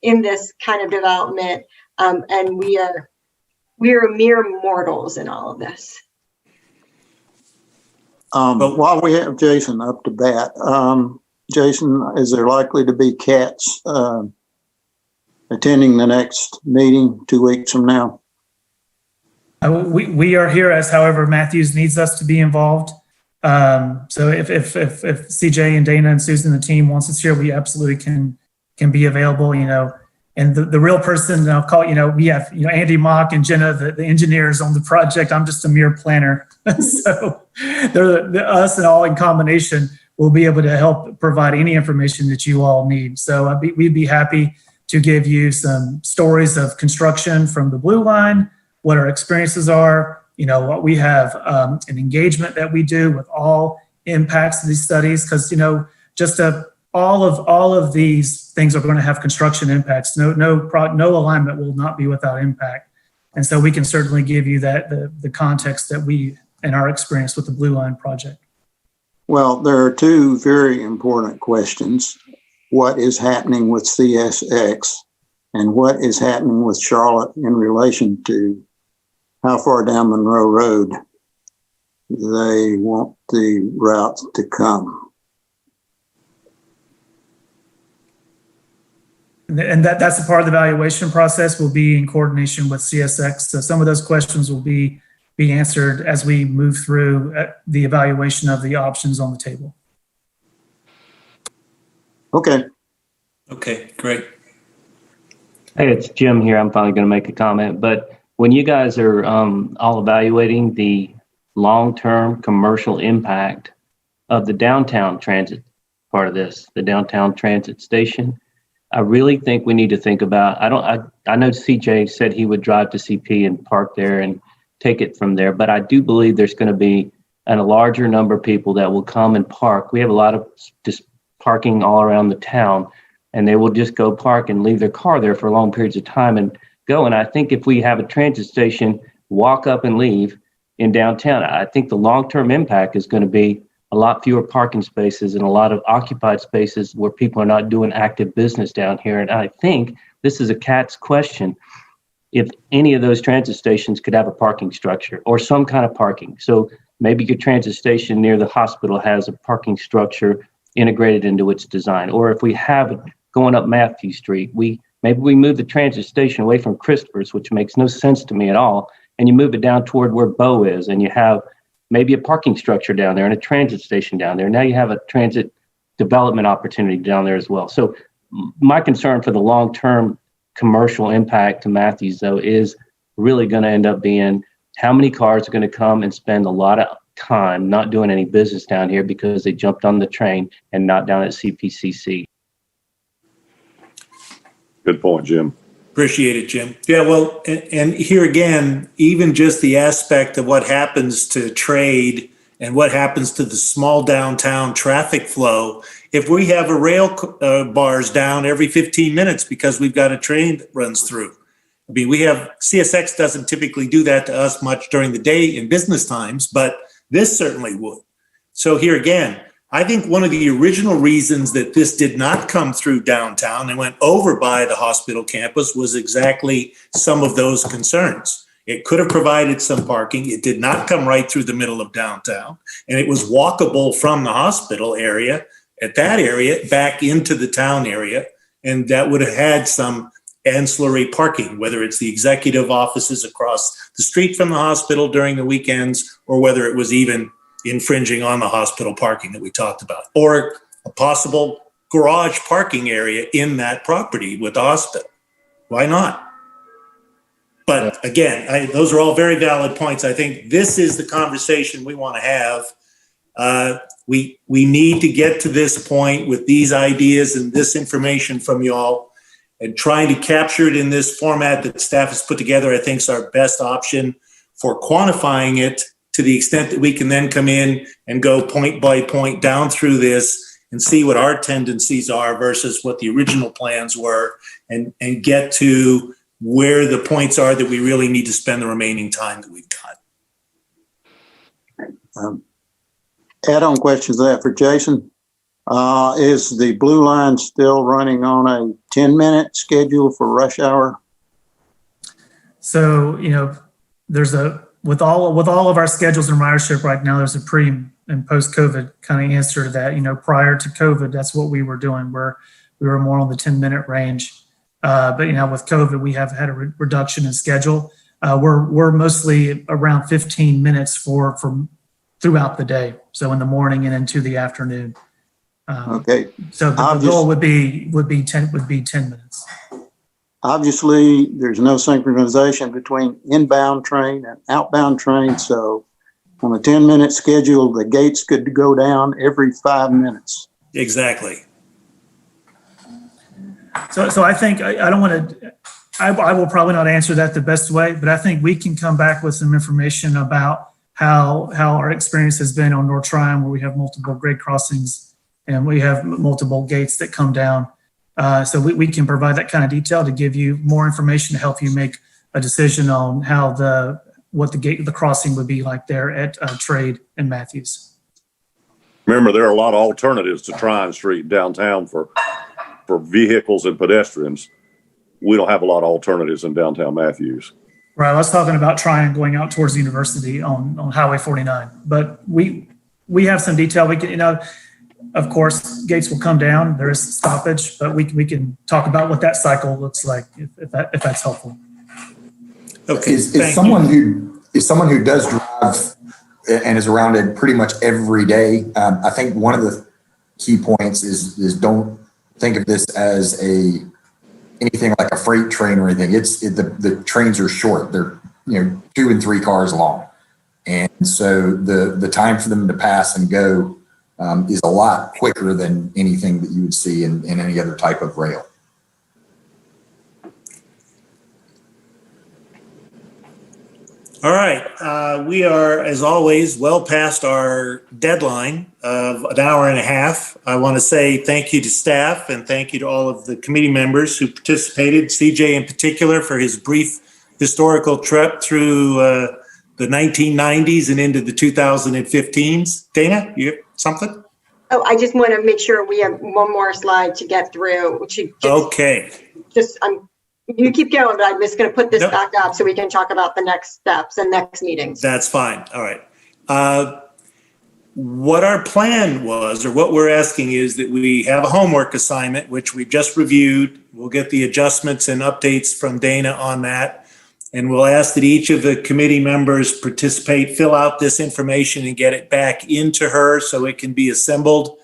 in this kind of development, and we are mere mortals in all of this.
But while we have Jason up to bat, Jason, is there likely to be cats attending the next meeting 2 weeks from now?
We are here as, however, Matthews needs us to be involved. So if CJ and Dana and Susan, the team, wants us here, we absolutely can be available, and the real person, I'll call, we have, Andy Mock and Jenna, the engineers on the project. I'm just a mere planner. So they're us and all in combination will be able to help provide any information that you all need. So we'd be happy to give you some stories of construction from the Blue Line, what our experiences are, what we have, an engagement that we do with all impacts of these studies, because, all of these things are going to have construction impacts. No alignment will not be without impact. And so we can certainly give you the context that we, in our experience with the Blue Line project.
Well, there are two very important questions. What is happening with CSX, and what is happening with Charlotte in relation to how far down Monroe Road they want the route to come.
And that's a part of the evaluation process, will be in coordination with CSX. So some of those questions will be answered as we move through the evaluation of the options on the table.
Okay.
Okay, great.
Hey, it's Jim here. I'm finally going to make a comment. But when you guys are all evaluating the long-term commercial impact of the downtown transit part of this, the downtown transit station, I really think we need to think about, I know CJ said he would drive to CP and park there and take it from there, but I do believe there's going to be a larger number of people that will come and park. We have a lot of just parking all around the town, and they will just go park and leave their car there for long periods of time and go. And I think if we have a transit station, walk up and leave in downtown, I think the long-term impact is going to be a lot fewer parking spaces and a lot of occupied spaces where people are not doing active business down here. And I think this is a cat's question. If any of those transit stations could have a parking structure or some kind of parking. So maybe your transit station near the hospital has a parking structure integrated into its design. Or if we have it going up Matthew Street, maybe we move the transit station away from Christopher's, which makes no sense to me at all, and you move it down toward where Bow is, and you have maybe a parking structure down there and a transit station down there. Now you have a transit development opportunity down there as well. So my concern for the long-term commercial impact to Matthews, though, is really going to end up being how many cars are going to come and spend a lot of time not doing any business down here because they jumped on the train and not down at CPCC.
Good point, Jim.
Appreciate it, Jim. Yeah, well, and here again, even just the aspect of what happens to trade and what happens to the small downtown traffic flow, if we have a rail bars down every 15 minutes because we've got a train that runs through. I mean, CSX doesn't typically do that to us much during the day in business times, but this certainly would. So here again, I think one of the original reasons that this did not come through downtown and went over by the hospital campus was exactly some of those concerns. It could have provided some parking. It did not come right through the middle of downtown, and it was walkable from the hospital area at that area back into the town area, and that would have had some ancillary parking, whether it's the executive offices across the street from the hospital during the weekends, or whether it was even infringing on the hospital parking that we talked about, or a possible garage parking area in that property with the hospital. Why not? But again, those are all very valid points. I think this is the conversation we want to have. We need to get to this point with these ideas and this information from you all, and trying to capture it in this format that staff has put together, I think is our best option for quantifying it to the extent that we can then come in and go point by point down through this and see what our tendencies are versus what the original plans were, and get to where the points are that we really need to spend the remaining time that we've got.
Add-on questions to that for Jason. Is the Blue Line still running on a 10-minute schedule for rush hour?
So, there's with all of our schedules and ridership right now, there's a pre and post-COVID kind of answer to that. Prior to COVID, that's what we were doing, where we were more on the 10-minute range. But with COVID, we have had a reduction in schedule. We're mostly around 15 minutes for throughout the day. So in the morning and into the afternoon.
Okay.
So the goal would be 10 minutes.
Obviously, there's no synchronization between inbound train and outbound train. So on a 10-minute schedule, the gates could go down every 5 minutes.
Exactly.
So I think I don't want to, I will probably not answer that the best way, but I think we can come back with some information about how our experience has been on North Tryon, where we have multiple grade crossings and we have multiple gates that come down. So we can provide that kind of detail to give you more information to help you make a decision on how what the crossing would be like there at Trade and Matthews.
Remember, there are a lot of alternatives to Tryon Street downtown for vehicles and pedestrians. We don't have a lot of alternatives in downtown Matthews.
Right, I was talking about trying going out towards the university on Highway 49, but we have some detail. We can, of course, gates will come down. There is stoppage, but we can talk about what that cycle looks like if that's helpful.
Okay.
Is someone who does drive and is around it pretty much every day. I think one of the key points is don't think of this as anything like a freight train or anything. The trains are short. They're 2 and 3 cars long, and so the time for them to pass and go is a lot quicker than anything that you would see in any other type of rail.
All right. We are, as always, well past our deadline of an hour and a half. I want to say thank you to staff and thank you to all of the committee members who participated, CJ in particular for his brief historical trip through the 1990s and into the 2015s. Dana, you have something?
Oh, I just want to make sure we have one more slide to get through.
Okay.
You keep going, but I'm just going to put this
Nope.
back up so we can talk about the next steps and next meetings.
That's fine. All right. What our plan was, or what we're asking, is that we have a homework assignment, which we just reviewed. We'll get the adjustments and updates from Dana on that. And we'll ask that each of the committee members participate, fill out this information and get it back into her so it can be assembled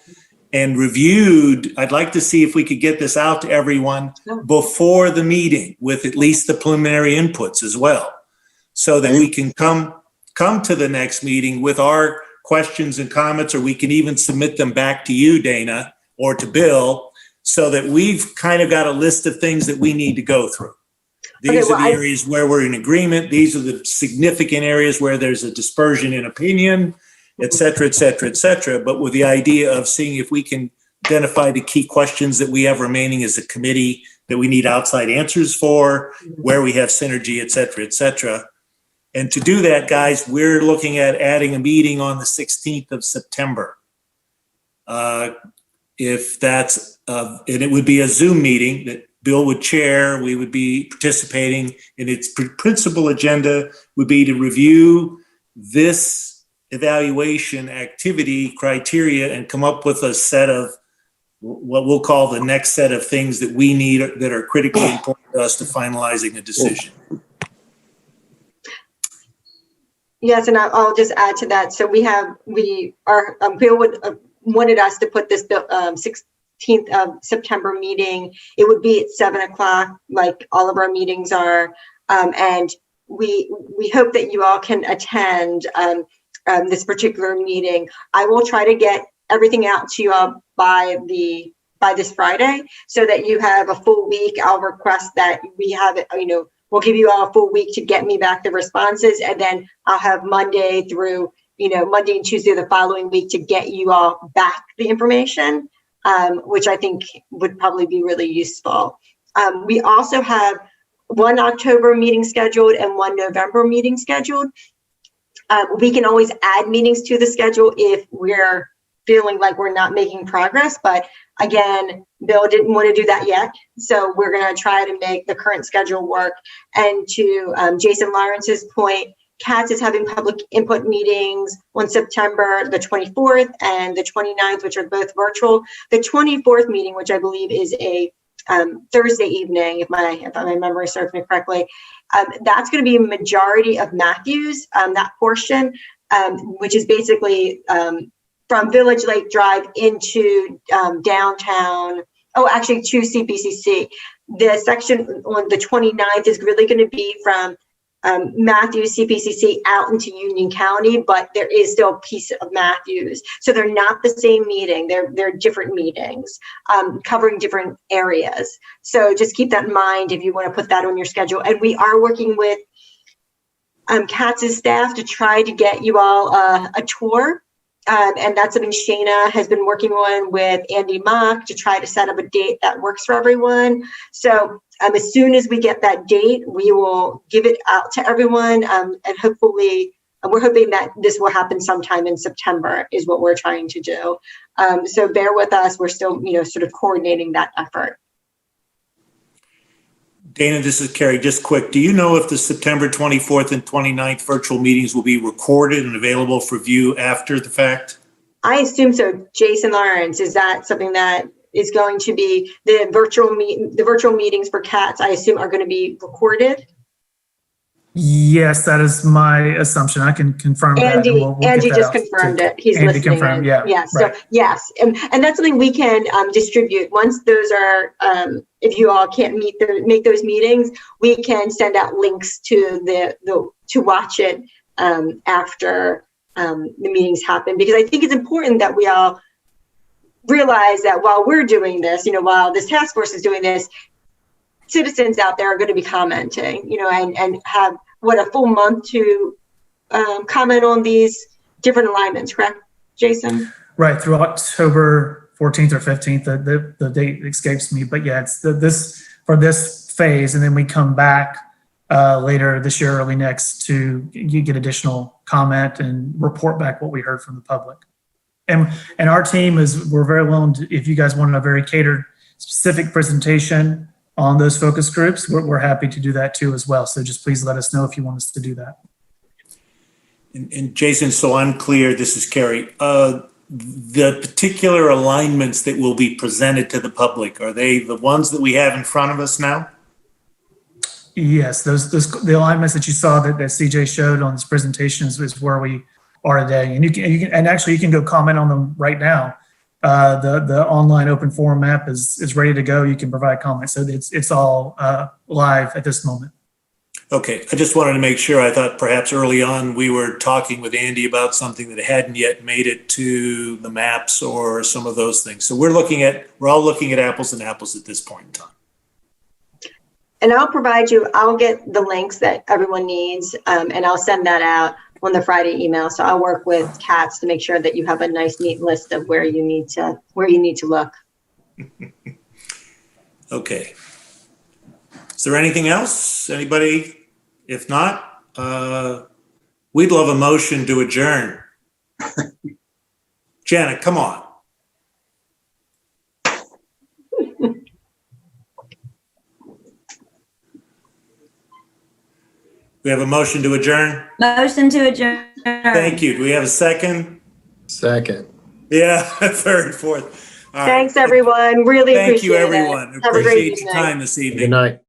and reviewed. I'd like to see if we could get this out to everyone before the meeting with at least the preliminary inputs as well, so that we can come to the next meeting with our questions and comments, or we can even submit them back to you, Dana, or to Bill, so that we've kind of got a list of things that we need to go through. These are the areas where we're in agreement. These are the significant areas where there's a dispersion in opinion, et cetera, et cetera, et cetera. But with the idea of seeing if we can identify the key questions that we have remaining as a committee that we need outside answers for, where we have synergy, et cetera, et cetera. And to do that, guys, we're looking at adding a meeting on the 16th of September. If that's, and it would be a Zoom meeting that Bill would chair, we would be participating, and its principal agenda would be to review this evaluation activity criteria and come up with a set of what we'll call the next set of things that we need that are critically important to us to finalizing a decision.
Yes, and I'll just add to that. So Bill wanted us to put this 16th of September meeting. It would be at 7:00, like all of our meetings are. And we hope that you all can attend this particular meeting. I will try to get everything out to you all by this Friday so that you have a full week. I'll request that we have it, we'll give you all a full week to get me back the responses, and then I'll have Monday through, Monday and Tuesday the following week to get you all back the information, which I think would probably be really useful. We also have one October meeting scheduled and one November meeting scheduled. We can always add meetings to the schedule if we're feeling like we're not making progress, but again, Bill didn't want to do that yet. So we're going to try to make the current schedule work. And to Jason Lawrence's point, CATS is having public input meetings on September the 24th and the 29th, which are both virtual. The 24th meeting, which I believe is a Thursday evening, if my memory serves me correctly, that's going to be a majority of Matthews, that portion, which is basically from Village Lake Drive into downtown, actually to CPCC. The section on the 29th is really going to be from Matthews, CPCC out into Union County, but there is still a piece of Matthews. So they're not the same meeting. They're different meetings covering different areas. So just keep that in mind if you want to put that on your schedule. And we are working with CATS's staff to try to get you all a tour. And that's something Shayna has been working on with Andy Mock to try to set up a date that works for everyone. So as soon as we get that date, we will give it out to everyone. And hopefully, we're hoping that this will happen sometime in September is what we're trying to do. So bear with us. We're still, sort of coordinating that effort.
Dana, this is Kerry. Just quick, do you know if the September 24th and 29th virtual meetings will be recorded and available for view after the fact?
I assume so. Jason Lawrence, is that something that is going to be the virtual meetings for CATS, I assume, are going to be recorded?
Yes, that is my assumption. I can confirm that.
Andy,
and we'll get
Andy
that
just
out
confirmed
to-
it. He's
Andy
listening.
confirmed, yeah.
Yes.
Right.
So yes, and that's something we can distribute once those are. If you all can't make those meetings, we can send out links to to watch it after the meetings happen, because I think it's important that we all realize that while we're doing this, while this task force is doing this, citizens out there are going to be commenting, and have a full month to comment on these different alignments, correct, Jason?
Right, through October 14th or 15th, the date escapes me, but yeah, it's for this phase, and then we come back later this year, early next, to you get additional comment and report back what we heard from the public. And our team we're very willing to, if you guys want a very catered, specific presentation on those focus groups, we're happy to do that too as well. So just please let us know if you want us to do that.
And Jason, so I'm clear, this is Kerry. The particular alignments that will be presented to the public, are they the ones that we have in front of us now?
Yes, the alignments that you saw that CJ showed on this presentation is where we are today. And you can actually you can go comment on them right now. The online open forum map is ready to go. You can provide comments. So it's all live at this moment.
Okay, I just wanted to make sure. I thought perhaps early on we were talking with Andy about something that hadn't yet made it to the maps or some of those things. So we're all looking at apples and apples at this point in time.
And I'll get the links that everyone needs, and I'll send that out on the Friday email. So I'll work with CATS to make sure that you have a nice, neat list of where you need to look.
Okay. Is there anything else? Anybody? If not, we'd love a motion to adjourn. Janet, come on. We have a motion to adjourn.
Motion to adjourn.
Thank you. Do we have a second?
Second.
Yeah, third and fourth. All right.
Thanks, everyone. Really
Thank
appreciate
you,
it.
everyone.
Have a great
Appreciate your
evening.
time this evening.
Good night.